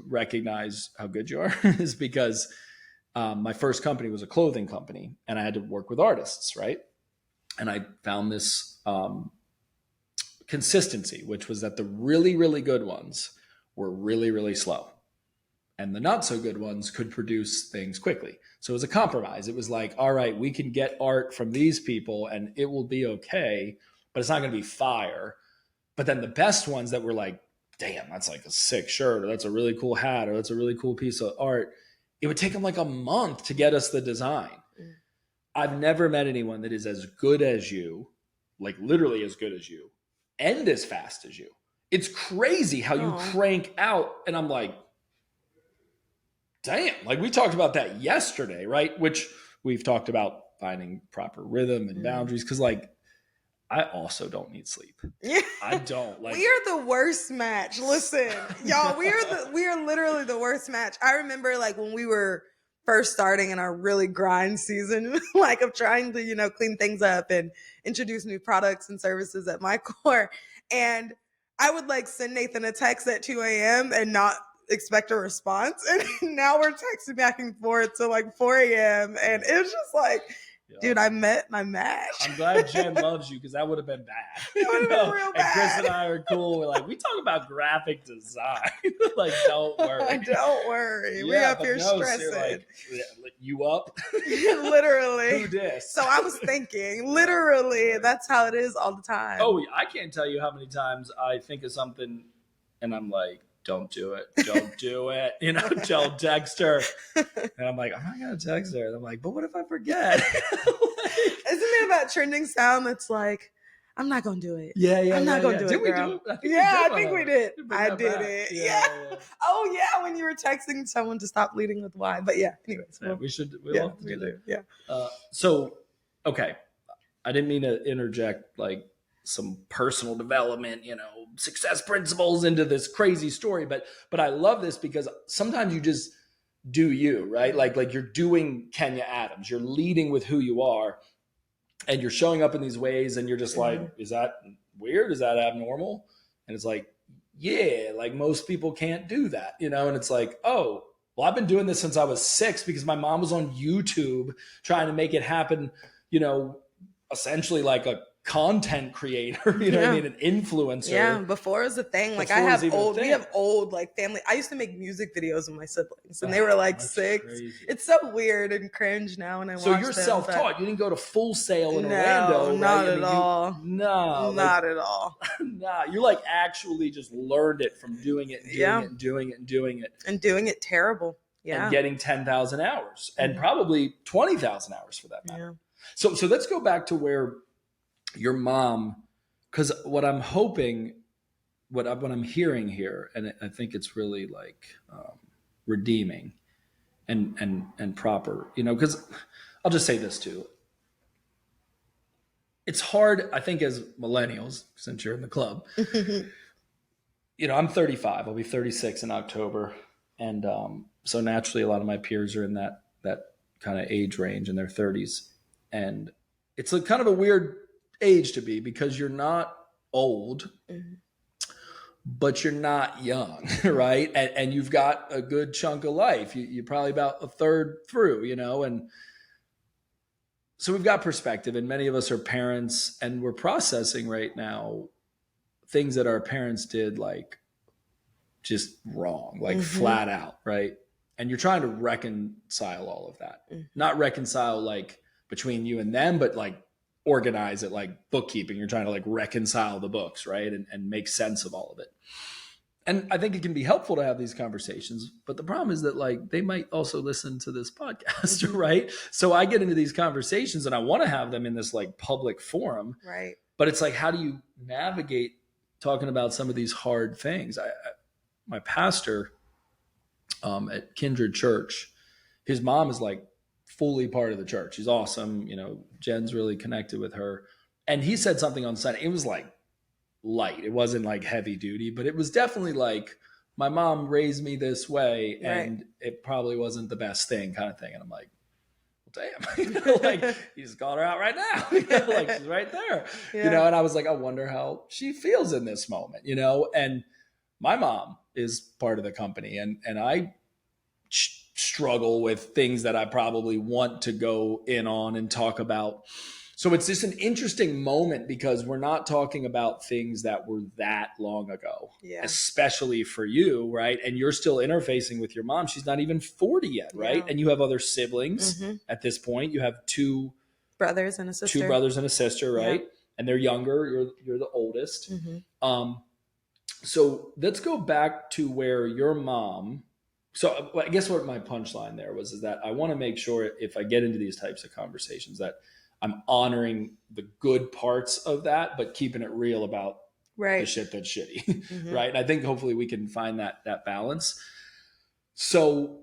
recognize how good you are is because my first company was a clothing company, and I had to work with artists, right? And I found this consistency, which was that the really, really good ones were really, really slow. And the not so good ones could produce things quickly. So it was a compromise. It was like, all right, we can get art from these people and it will be okay, but it's not going to be fire. But then the best ones that were like, damn, that's like a sick shirt, or that's a really cool hat, or that's a really cool piece of art, it would take them like a month to get us the design. I've never met anyone that is as good as you, like literally as good as you, and as fast as you. It's crazy how you crank out. And I'm like, damn, like we talked about that yesterday, right? Which we've talked about finding proper rhythm and boundaries. Cause like, I also don't need sleep. Yeah. I don't. Like, we are the worst match. Listen, y'all, we are literally the worst match. I remember like when we were first starting in our really grind season, like of trying to, you know, clean things up and introduce new products and services at MyCORE. And I would like send Nathan a text at 2 a.m. and not expect a response. And now we're texting back and forth to like 4 a.m. And it was just like, dude, I met my match. I'm glad Jen loves you, because that would have been bad. It would have been real bad. And Chris and I are cool. We're like, we talk about graphic design. Like, don't worry. Don't worry. We up here stressing. Like, you up? Literally. Who dis? So I was thinking, literally, that's how it is all the time. Oh, I can't tell you how many times I think of something and I'm like, don't do it. Don't do it. You know, tell Dexter. And I'm like, I'm not going to text her. And I'm like, but what if I forget? Isn't it about trending sound that's like, I'm not going to do it. Yeah. I'm not going to do it, girl. I think we did. I did it. Yeah. Oh, yeah, when you were texting someone to stop leading with Y. But yeah, anyways. Yeah, we'll have to do that. Yeah. So, okay. I didn't mean to interject like some personal development, you know, success principles into this crazy story. But I love this because sometimes you just do you, right? Like you're doing Kenya Adams. You're leading with who you are, and you're showing up in these ways, and you're just like, is that weird? Is that abnormal? And it's like, yeah, like most people can't do that, and it's like, oh, well, I've been doing this since I was 6 because my mom was on YouTube trying to make it happen, essentially like a content creator, you know what I mean? An influencer. Yeah, before it was a thing. Like we have old like family. I used to make music videos with my siblings and they were like 6. Crazy. It's so weird and cringe now when I watch them. So you're self-taught. You didn't go to Full Sail in No, Orlando, right? Not at all. No. Not at all. Nah, you like actually just learned it from doing it and doing it. And doing it terrible. Yeah. And getting 10,000 hours and probably 20,000 hours for that matter. Yeah. So let's go back to where your mom, because what I'm hoping, what I'm hearing here, and I think it's really like redeeming and proper, because I'll just say this too. It's hard, I think, as millennials, since you're in the club. I'm 35. I'll be 36 in October, and so naturally, a lot of my peers are in that kind of age range in their 30s, and it's a kind of a weird age to be because you're not old, but you're not young, right? And you've got a good chunk of life. You're probably about a third through, and so we've got perspective, and many of us are parents, and we're processing right now things that our parents did like just wrong, like flat out, right? And you're trying to reconcile all of that. Not reconcile like between you and them, but like organize it like bookkeeping. You're trying to like reconcile the books, right? And make sense of all of it. And I think it can be helpful to have these conversations, but the problem is that like they might also listen to this podcast, right? So I get into these conversations and I want to have them in this like public forum, right? But it's like, how do you navigate talking about some of these hard things? My pastor at Kindred Church, his mom is like fully part of the church. She's awesome. Jen's really connected with her. And he said something on Sunday. It was like light. It wasn't like heavy duty, but it was definitely like, my mom raised me this way and it probably wasn't the best thing kind of thing. And I'm like, well, damn, like you just called her out right now. Like she's right there, and I was like, I wonder how she feels in this moment, and my mom is part of the company and I struggle with things that I probably want to go in on and talk about. So it's just an interesting moment because we're not talking about things that were that long ago, especially for you, right? And you're still interfacing with your mom. She's not even 40 yet, right? And you have other siblings at this point. You have 2 brothers and a sister. 2 brothers and a sister, right? And they're younger. You're the oldest. So let's go back to where your mom. So I guess what my punchline there was is that I want to make sure if I get into these types of conversations that I'm honoring the good parts of that, but keeping it real about the shit that's shitty, right? And I think hopefully we can find that balance. So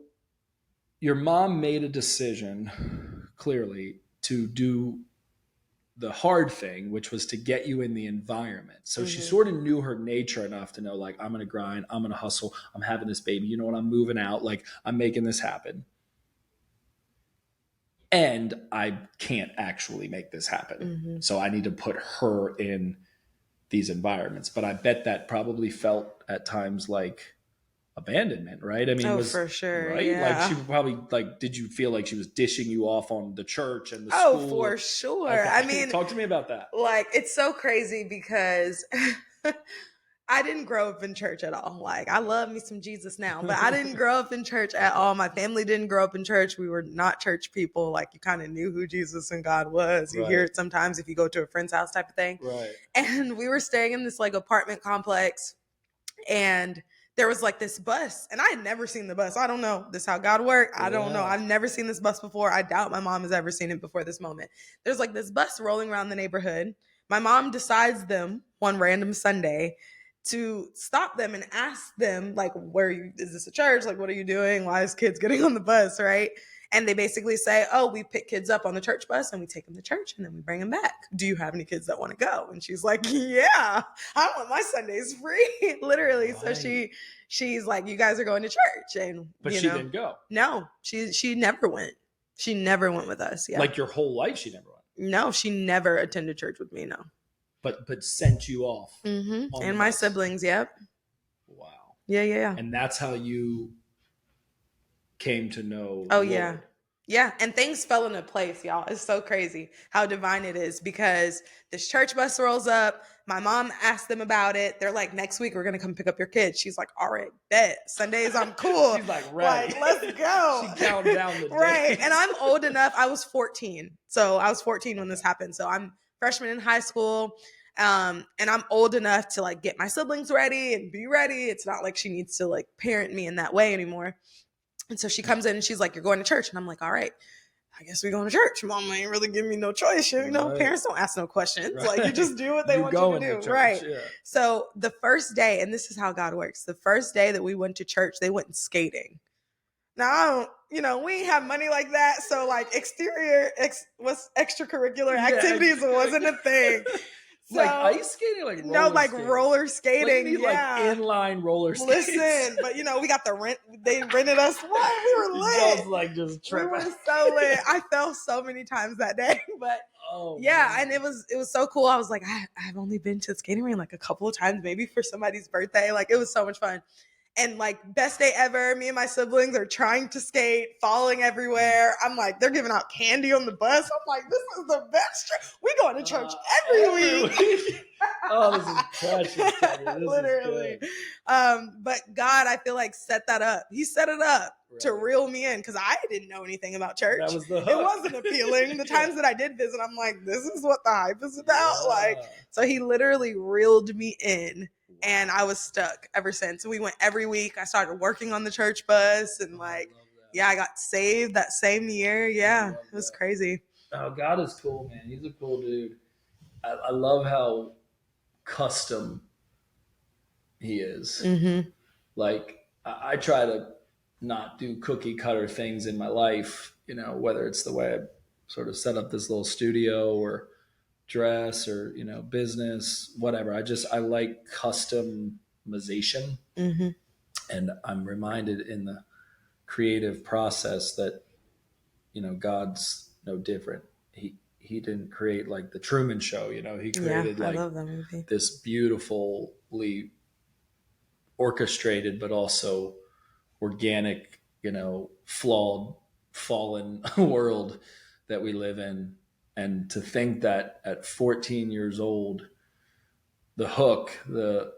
your mom made a decision clearly to do the hard thing, which was to get you in the environment. So she sort of knew her nature enough to know, like, I'm going to grind, I'm going to hustle, I'm having this baby, you know what, I'm moving out, like I'm making this happen. And I can't actually make this happen. So I need to put her in these environments. But I bet that probably felt at times like abandonment, right? I mean, for sure. Right? Yeah. Like she probably like, did you feel like she was dishing you off on the church and the school? Oh, for sure. Okay. I mean, talk to me about that. Like, it's so crazy because I didn't grow up in church at all. Like, I love me some Jesus now, but I didn't grow up in church at all. My family didn't grow up in church. We were not church people. Like, you kind of knew who Jesus and God was. You hear it sometimes if you go to a friend's house type of thing. Right. And we were staying in this like apartment complex and there was like this bus and I had never seen the bus. I don't know. This is how God worked. I don't know. I've never seen this bus before. I doubt my mom has ever seen it before this moment. There's like this bus rolling around the neighborhood. My mom decides them one random Sunday to stop them and ask them, like, is this a church? Like, what are you doing? Why is kids getting on the bus, right? And they basically say, oh, we pick kids up on the church bus and we take them to church and then we bring them back. Do you have any kids that want to go? And she's like, yeah, I want my Sundays free. Literally. Right. So she's like, you guys are going to church. And But you she know, didn't go. No, she never went. She never went with us. Yeah. Like your whole life, she never went. No, she never attended church with me. No. But sent you off. Mm-hmm. On And the my bus. siblings. Yep. Wow. Yeah. And that's how you came to know. Oh, the yeah. Lord. Yeah. And things fell into place, y'all. It's so crazy how divine it is, because this church bus rolls up. My mom asked them about it. They're like, next week, we're going to come pick up your kids. She's like, all right, bet. Sundays, I'm cool. She's like, right. Like, let's go. She counted down the days. Right. And I'm old enough. I was 14. So I was 14 when this happened. So I'm freshman in high school. And I'm old enough to like get my siblings ready and be ready. It's not like she needs to like parent me in that way anymore. And so she comes in and she's like, you're going to church. And I'm like, all right, I guess we're going to church. Mom ain't really giving me no choice. You know, Right. Parents don't ask no questions. Right. Like, you just do what they want you going to do. church, Right. Yeah. So the first day, and this is how God works, the first day that we went to church, they went skating. Now, I don't, we ain't have money like that. So like extracurricular activities wasn't a thing. So, like ice skating, like roller no, like skating? roller skating. Like, you need, yeah. like inline roller skates. Listen, but we got the rent. They rented us. What? We were lit. Just like just We tripping. were so lit. I fell so many times that day, but yeah, man. and it was so cool. I was like, I've only been to the skating rink like a couple of times, maybe for somebody's birthday. Like, it was so much fun. And like, best day ever. Me and my siblings are trying to skate, falling everywhere. I'm like, they're giving out candy on the bus. I'm like, this is the best trip. We going to church every week. Oh, this is precious. This Literally. Is But God, I feel like set that up. He set it up to Right. reel me in, because I didn't know anything about church. That was the hook. It wasn't appealing. The times that I did visit, I'm like, this is what the hype is about. Yeah. Like, so he literally reeled me in. And I was stuck ever since. We went every week. I started working on the church bus, and like, I got saved that same year. Yeah, it was crazy. Oh, God is cool, man. He's a cool dude. I love how custom he is. Mm-hmm. Like, I try to not do cookie cutter things in my life, whether it's the way I sort of set up this little studio or dress or business, whatever. I like customization. Mm-hmm. And I'm reminded in the creative process that God's no different. He didn't create like the Truman Show. He created I like love that movie. this beautifully orchestrated but also organic, flawed, fallen world that we live in. And to think that at 14 years old, the hook, the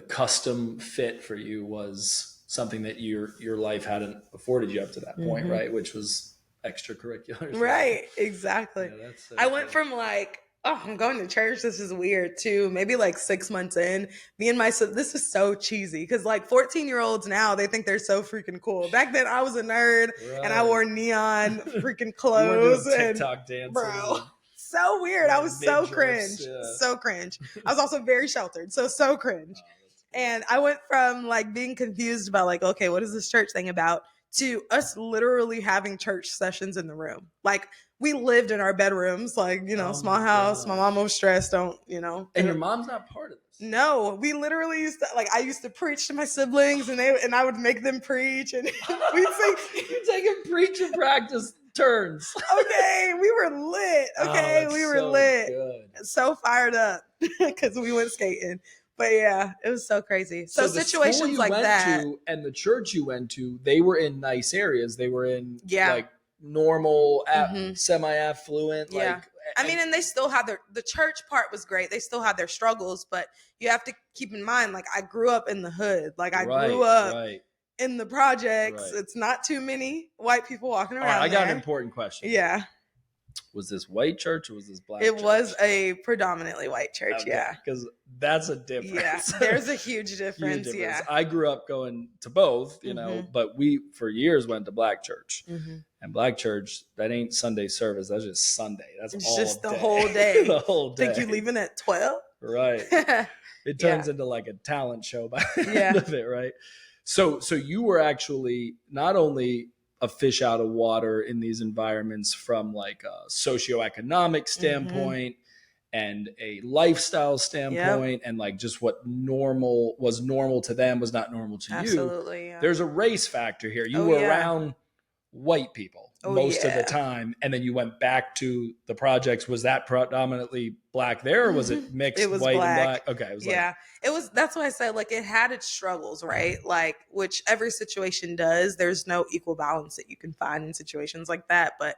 custom fit for you was something that your life hadn't afforded you up to that point, Mm-hmm. right? Which was extracurriculars. Right, exactly. Yeah, that's so I went cool. from like, oh, I'm going to church, this is weird, to maybe like 6 months in, me and my son, this is so cheesy, because like 14-year-olds now, they think they're so freaking cool. Back then, I was a nerd, and I wore neon freaking clothes. You were doing and TikTok dances. bro, so weird. I was so Mid-dress, cringe. yeah. So cringe. I was also very sheltered, so cringe. And I went from like being confused about like, okay, what is this church thing about, to us literally having church sessions in the room. Like, we lived in our bedrooms, like, small house. My mom was stressed, And your mom's not part of this. No, we literally used to, like, I used to preach to my siblings, and I would make them preach, and we'd sing. You're taking preacher practice turns. Okay, we were lit. Okay, we were so lit. Good. So fired up because we went skating. But yeah, it was so crazy. So the situations school you like went that. to and the church you went to, they were in nice areas. They were in Yeah. like normal, Mhm. semi-affluent. Yeah. Like, I mean, and they still have the church part was great. They still had their struggles, but you have to keep in mind, like, I grew up in the hood. Like, I grew up in the projects. Right. It's not too many white people walking All around. right, I got there. an important question. Yeah. Was this white church or was this black It church? was a predominantly white church, yeah. Because that's a difference. Yeah, there's a huge difference, yeah. I grew up going to both, but we, for years, went to black church. Mm-hmm. And black church, that ain't Sunday service. That's just Sunday. That's It's all just the day. whole day. The whole day. Think you leaving at 12? Right. It turns into like a talent show by the end of it, right? So you were actually not only a fish out of water in these environments from like a socioeconomic standpoint and a lifestyle standpoint, and like just what normal to them was not normal to you. Absolutely. Yeah. There's a race factor here. You Oh, were yeah. around white people Oh, most of the yeah. time, and then you went back to the projects. Was that predominantly Black there, or was it mixed It was white and Black. Black? Okay, it was Yeah. It was, that's why I said, like, it had its struggles, right? Like, which every situation does. There's no equal balance that you can find in situations like that. But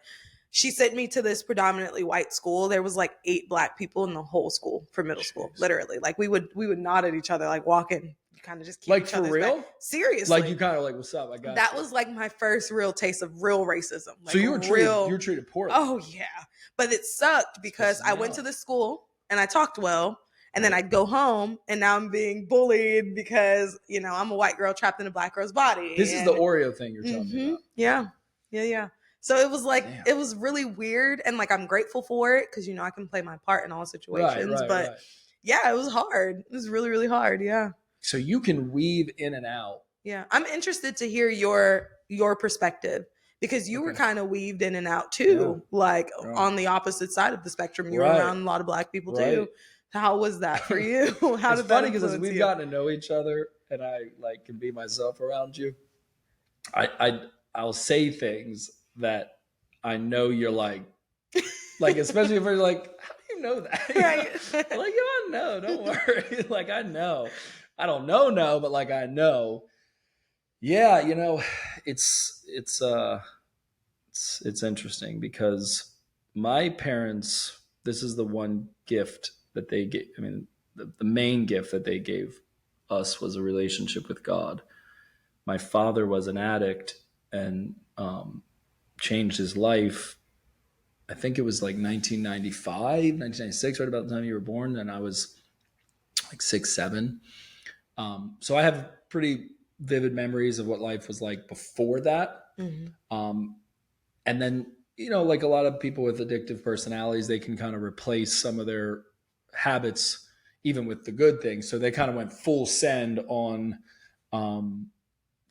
she sent me to this predominantly white school. There was like 8 Black people in the whole school for middle school, literally. Like, we would nod at each other, like walking. You kind of just keep like each for other's real, back. Seriously. like you kind of like, what's up? I got that you. was like my first real taste of real racism. Like, So you were treated poorly. Oh yeah, but it sucked because I went to the school and I talked well, and then I'd go home and now I'm being bullied because, you know, I'm a white girl trapped in a Black girl's body. This is the Oreo thing you're telling me about. Yeah. So it was like, Damn. it was really weird, and like I'm grateful for it because, you know, I can play my part in all situations. But yeah, it was hard. It was really, really hard. Yeah. So you can weave in and out. Yeah. I'm interested to hear your perspective, because you were kind of weaved in and out too, like on the opposite side of the spectrum. You were around a lot of Black people too. How was that for you? How It's did funny that because as we've you? gotten to know each other, and I like can be myself around you, I'll say things that I know you're like especially if you're like, how do you know that? Right. Like, I know, don't worry. Like, I know. I don't know, but like I know. Yeah, you know, it's interesting because my parents, this is the one gift that they gave. I mean, the main gift that they gave us was a relationship with God. My father was an addict and changed his life. I think it was like 1995, 1996, right about the time you were born, and I was like 6, 7. So I have pretty vivid memories of what life was like before that. And then, you know, like a lot of people with addictive personalities, they can kind of replace some of their habits even with the good things. So they kind of went full send on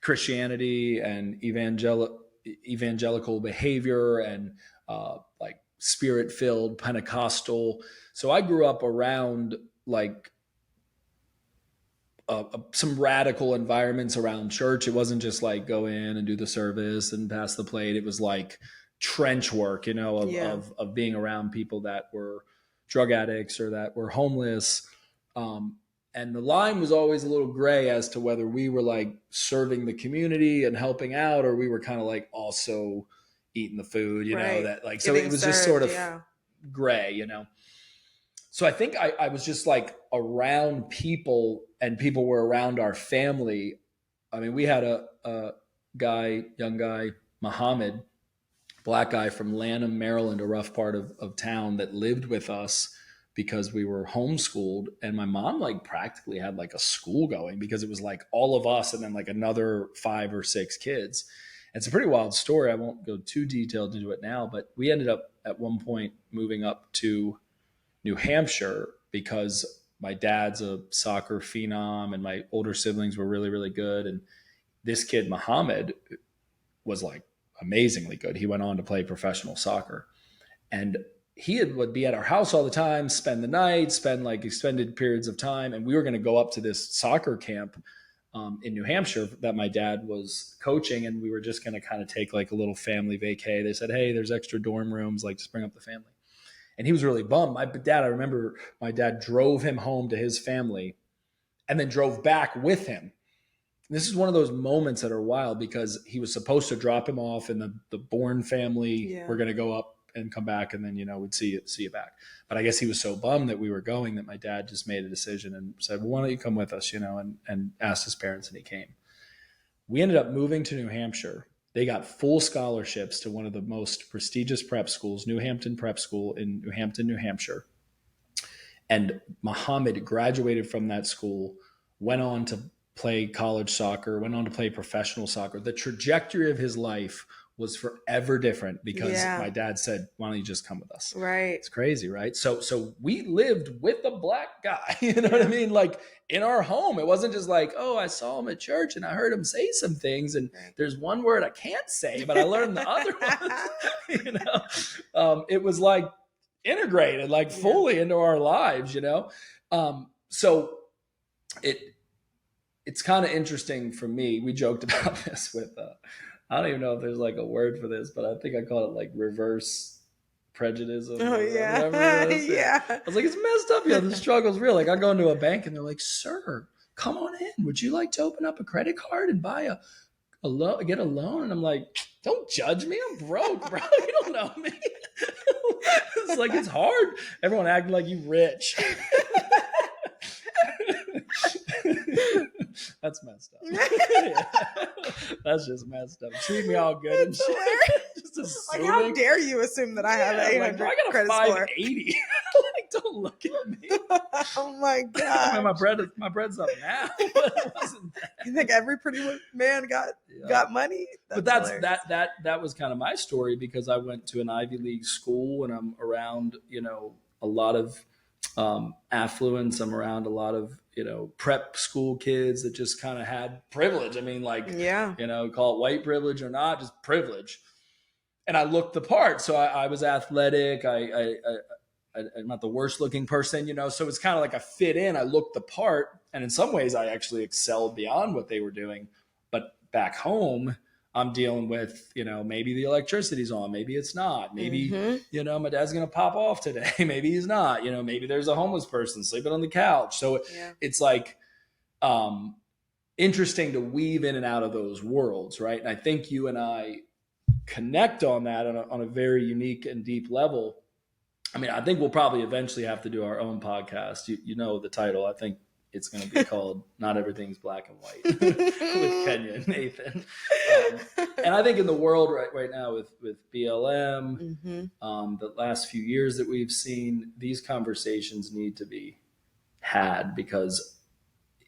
Christianity and evangelical behavior and like spirit-filled Pentecostal. So I grew up around like some radical environments around church. It wasn't just like go in and do the service and pass the plate. It was like trench work, you know, of being around people that were drug addicts or that were homeless. And the line was always a little gray as to whether we were like serving the community and helping out, or we were kind of like also eating the food, you know, that like, so it was just sort of gray, you know? So I think I was just like around people, and people were around our family. I mean, we had a young guy, Muhammad, Black guy from Lanham, Maryland, a rough part of town, that lived with us because we were homeschooled. And my mom like practically had like a school going because it was like all of us and then like another 5 or 6 kids. It's a pretty wild story. I won't go too detailed into it now, but we ended up at one point moving up to New Hampshire because my dad's a soccer phenom and my older siblings were really, really good. And this kid, Muhammad, was like amazingly good. He went on to play professional soccer, and would be at our house all the time, spend the night, spend like extended periods of time. And we were going to go up to this soccer camp in New Hampshire that my dad was coaching. And we were just going to kind of take like a little family vacay. They said, hey, there's extra dorm rooms, like just bring up the family. And he was really bummed. I remember my dad drove him home to his family and then drove back with him. And this is one of those moments that are wild because he was supposed to drop him off and the Bourne family were going to go up and come back, and then, you know, we'd see you back. But I guess he was so bummed that we were going that my dad just made a decision and said, well, why don't you come with us, you know, and asked his parents, and he came. We ended up moving to New Hampshire. They got full scholarships to one of the most prestigious prep schools, New Hampton Prep School in New Hampton, New Hampshire. And Muhammad graduated from that school, went on to play college soccer, went on to play professional soccer. The trajectory of his life was forever different because Yeah. my dad said, why don't you just come with us? Right. It's crazy, right? So we lived with a black guy, you know what I Yeah. mean? Like in our home. It wasn't just like, oh, I saw him at church and I heard him say some things and Right. there's one word I can't say, but I learned the other ones. You know, it was like integrated, like Yeah. fully into our lives, you know? So it's kind of interesting for me. We joked about this with, I don't even know if there's like a word for this, but I think I call it like reverse prejudice or Oh, yeah. whatever it is. Yeah. I was like, it's messed up. The struggle's real. Like I go into a bank and they're like, sir, come on in. Would you like to open up a credit card and buy get a loan? And I'm like, don't judge me. I'm broke, bro. You don't know me. It's like, it's hard. Everyone acting like you rich. That's messed up. Yeah. That's just messed up. Treat me all good and shit. Just like, how dare you assume that I have an 800 like, I got a credit 580. Like, don't look at me. Oh my god! I mean, my bread's up now. But it wasn't that. You think every pretty man got money? That was kind of my story because I went to an Ivy League school and I'm around, you know, a lot of affluence. I'm around a lot of, you know, prep school kids that just kind of had privilege. I mean, like, yeah, you know, call it white privilege or not, just privilege. And I looked the part. So I was athletic. I'm not the worst looking person, you know, so it's kind of like I fit in. I looked the part. And in some ways, I actually excelled beyond what they were doing. But back home, I'm dealing with, you know, maybe the electricity's on, maybe it's not. Maybe, you know, my dad's going to pop off today. Maybe he's not. You know, maybe there's a homeless person sleeping on the couch. So it's like interesting to weave in and out of those worlds, right? And I think you and I connect on that on a very unique and deep level. I mean, I think we'll probably eventually have to do our own podcast. You know the title. I think it's going to be called Not Everything's Black and White with Kenya and Nathan. And I think in the world right now with BLM, the last few years that we've seen, these conversations need to be had because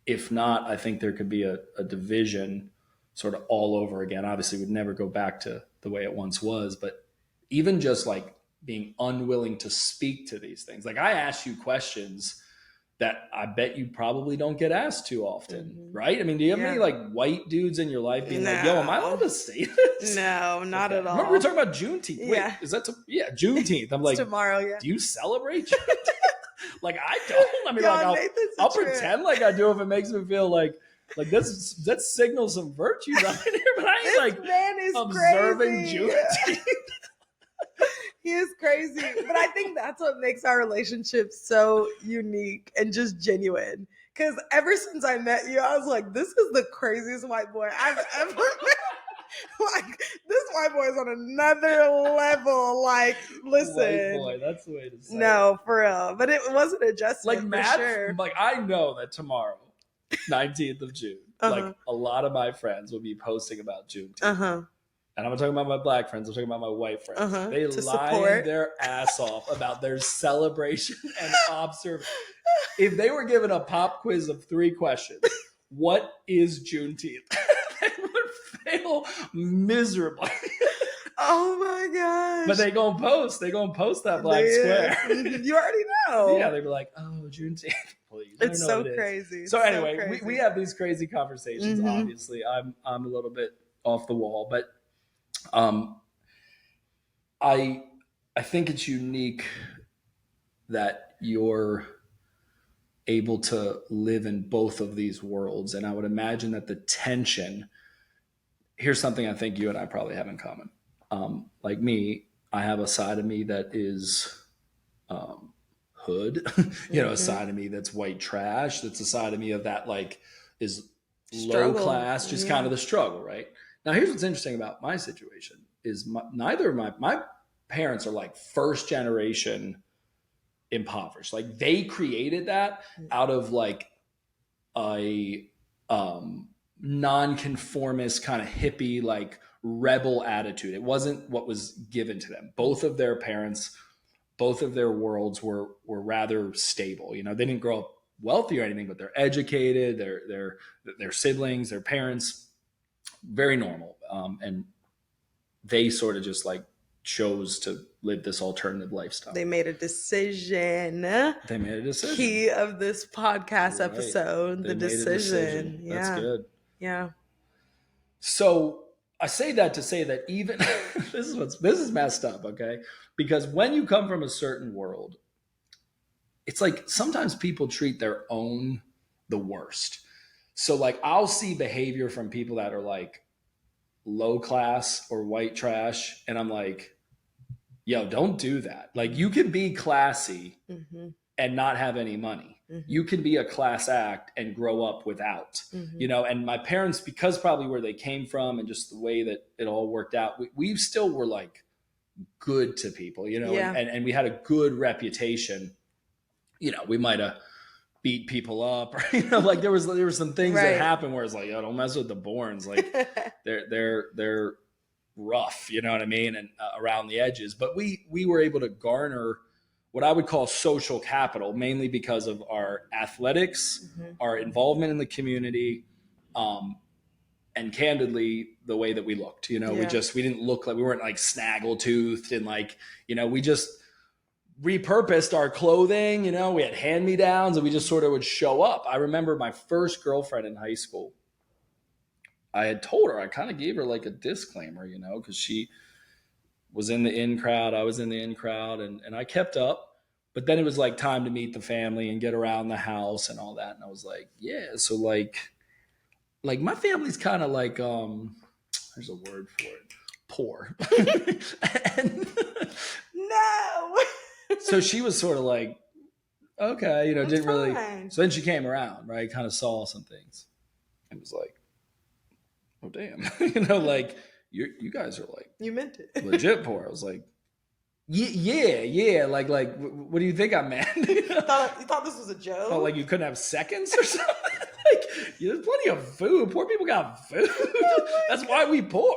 if not, I think there could be a division sort of all over again. Obviously, we'd never go back to the way it once was, but even just like being unwilling to speak to these things. Like I ask you questions that I bet you probably don't get asked too often, right? I mean, do you have any like white dudes in your life being like, yo, am I allowed to say this? No, not at all. Remember we were talking about Juneteenth. Wait, is that Juneteenth? I'm like, tomorrow, do you celebrate Juneteenth? Like I don't. I mean, like I'll pretend like I do if it makes me feel like that signals some virtue right here, but I ain't like man is observing crazy. Juneteenth. He is crazy. But I think that's what makes our relationship so unique and just genuine. Because ever since I met you, I was like, this is the craziest white boy I've ever met. Like, this white boy is on another level. Like, listen. White boy, that's the way to say it. No, for real. But it was an adjustment, like Matt, sure. Like, I know that tomorrow, 19th of June, like, a lot of my friends will be posting about Juneteenth. And I'm not talking about my black friends. I'm talking about my white friends. They line their ass off about their celebration and observation. If they were given a pop quiz of 3 questions, what is Juneteenth? They would fail miserably. Oh my gosh. But they gonna post that black square. You already know. Yeah, they were like, oh, Juneteenth. Please. It's so crazy. So anyway, we have these crazy conversations. Obviously, I'm a little bit off the wall, but I think it's unique that you're able to live in both of these worlds. And I would imagine that the tension, here's something I think you and I probably have in common. Like me, I have a side of me that is hood, a side of me that's white trash. That's a side of me of that like is struggle. Low class, just kind of the struggle, right? Now, here's what's interesting about my situation is neither of my parents are like first generation impoverished. Like they created that out of like a nonconformist kind of hippie, like rebel attitude. It wasn't what was given to them. Both of their parents, both of their worlds were rather stable. They didn't grow up wealthy or anything, but they're educated, their siblings, their parents, very normal. And they sort of just like chose to live this alternative lifestyle. They made a decision. They made a decision. Key of this podcast Right. episode, They the made a decision. Yeah. That's good. Yeah. So I say that to say that even this is messed up, okay? Because when you come from a certain world, it's like sometimes people treat their own the worst. So like I'll see behavior from people that are like low class or white trash, and I'm like, yo, don't do that. Like you can be classy and not have any money. You can be a class act and grow up without, you know, and my parents, because probably where they came from and just the way that it all worked out, we still were like good to people, you know, and we had a good reputation. You know, we might have beat people up, or, you know, like there were some things that happened where it's like, yo, don't mess with the Bournes. Like they're rough, you know what I mean? And around the edges, but we were able to garner what I would call social capital, mainly because of our athletics, our involvement in the community, and candidly, the way that we looked. You know, we didn't look like, we weren't like snaggle-toothed and like, you know, we just repurposed our clothing. You know, we had hand-me-downs and we just sort of would show up. I remember my first girlfriend in high school, I had told her, I kind of gave her like a disclaimer, you know, because she was in the in crowd, I was in the in crowd, and I kept up. But then it was like time to meet the family and get around the house and all that. And I was like, yeah, so like my family's kind of like, there's a word for it, poor. And no. So she was sort of like, okay, you know, That's didn't really. fine. So then she came around, right? Kind of saw some things and was like, oh, damn. You know, like, you guys are like, You meant it. legit poor. I was like, yeah. Like, what do you think I meant? You thought this was a joke? Felt like you couldn't have seconds or something? Like, there's plenty of food. Poor people got food. That's why we poor.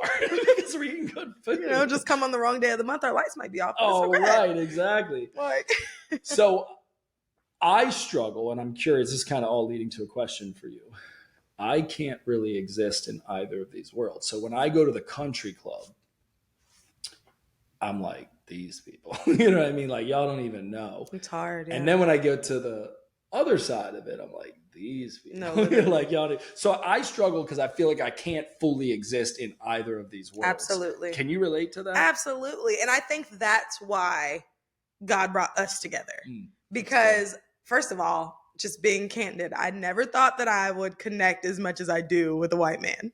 Because we're eating good food. You know, just come on the wrong day of the month, our lights might be off. Oh, right, exactly. Like, so I struggle, and I'm curious, this is kind of all leading to a question for you. I can't really exist in either of these worlds. So when I go to the country club, I'm like, these people, you know what I mean? Like, y'all don't even know. It's hard. Yeah. And then when I go to the other side of it, I'm like, these people, no, like y'all. So I struggle because I feel like I can't fully exist in either of these worlds. Absolutely. Can you relate to that? Absolutely. And I think that's why God brought us together. Because first of all, just being candid, I never thought that I would connect as much as I do with a white man.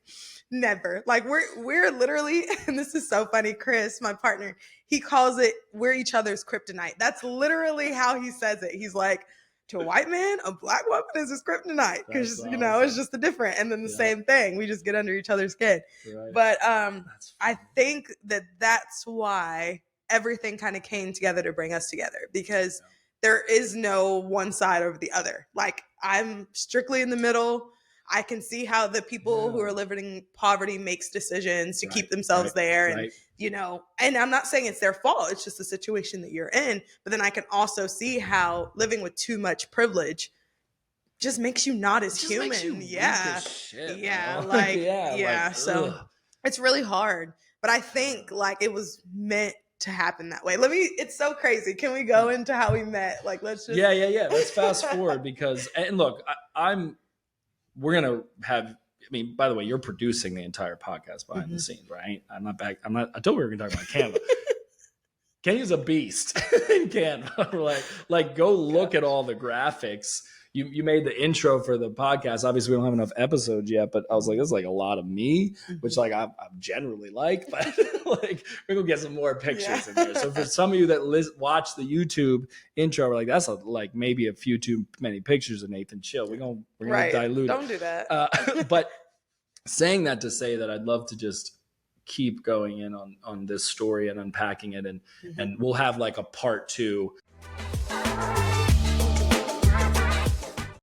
Never. Like we're literally, and this is so funny, Chris, my partner, he calls it, we're each other's kryptonite. That's literally how he says it. He's like, to a white man, a black woman is his kryptonite. Because, you know, it's just a different. And then the same thing. We just get under each other's skin. Right. But I think that's why everything kind of came together to bring us together. Because there is no one side over the other. Like, I'm strictly in the middle. I can see how the people who are living in poverty makes decisions to keep themselves there. And, you know, and I'm not saying it's their fault. It's just the situation that you're in. But then I can also see how living with too much privilege just makes you not as human. Makes you weak as shit, So it's really hard. But I think like it was meant to happen that way. It's so crazy. Can we go into how we met? Like, let's just. Yeah. Let's fast forward because, and look, we're going to have, I mean, by the way, you're producing the entire podcast behind the scenes, right? I told we were going to talk about Canva. Kenya's a beast in Canva. like go look at all the graphics. You made the intro for the podcast. Obviously, we don't have enough episodes yet, but I was like, this is like a lot of me, which like I generally like, but like we're gonna get some more pictures in there. So for some of you that watch the YouTube intro, we're like, that's like maybe a few too many pictures of Nathan. Chill. We're gonna dilute it. Don't do that. But saying that to say that I'd love to just keep going in on this story and unpacking it, and we'll have like a part 2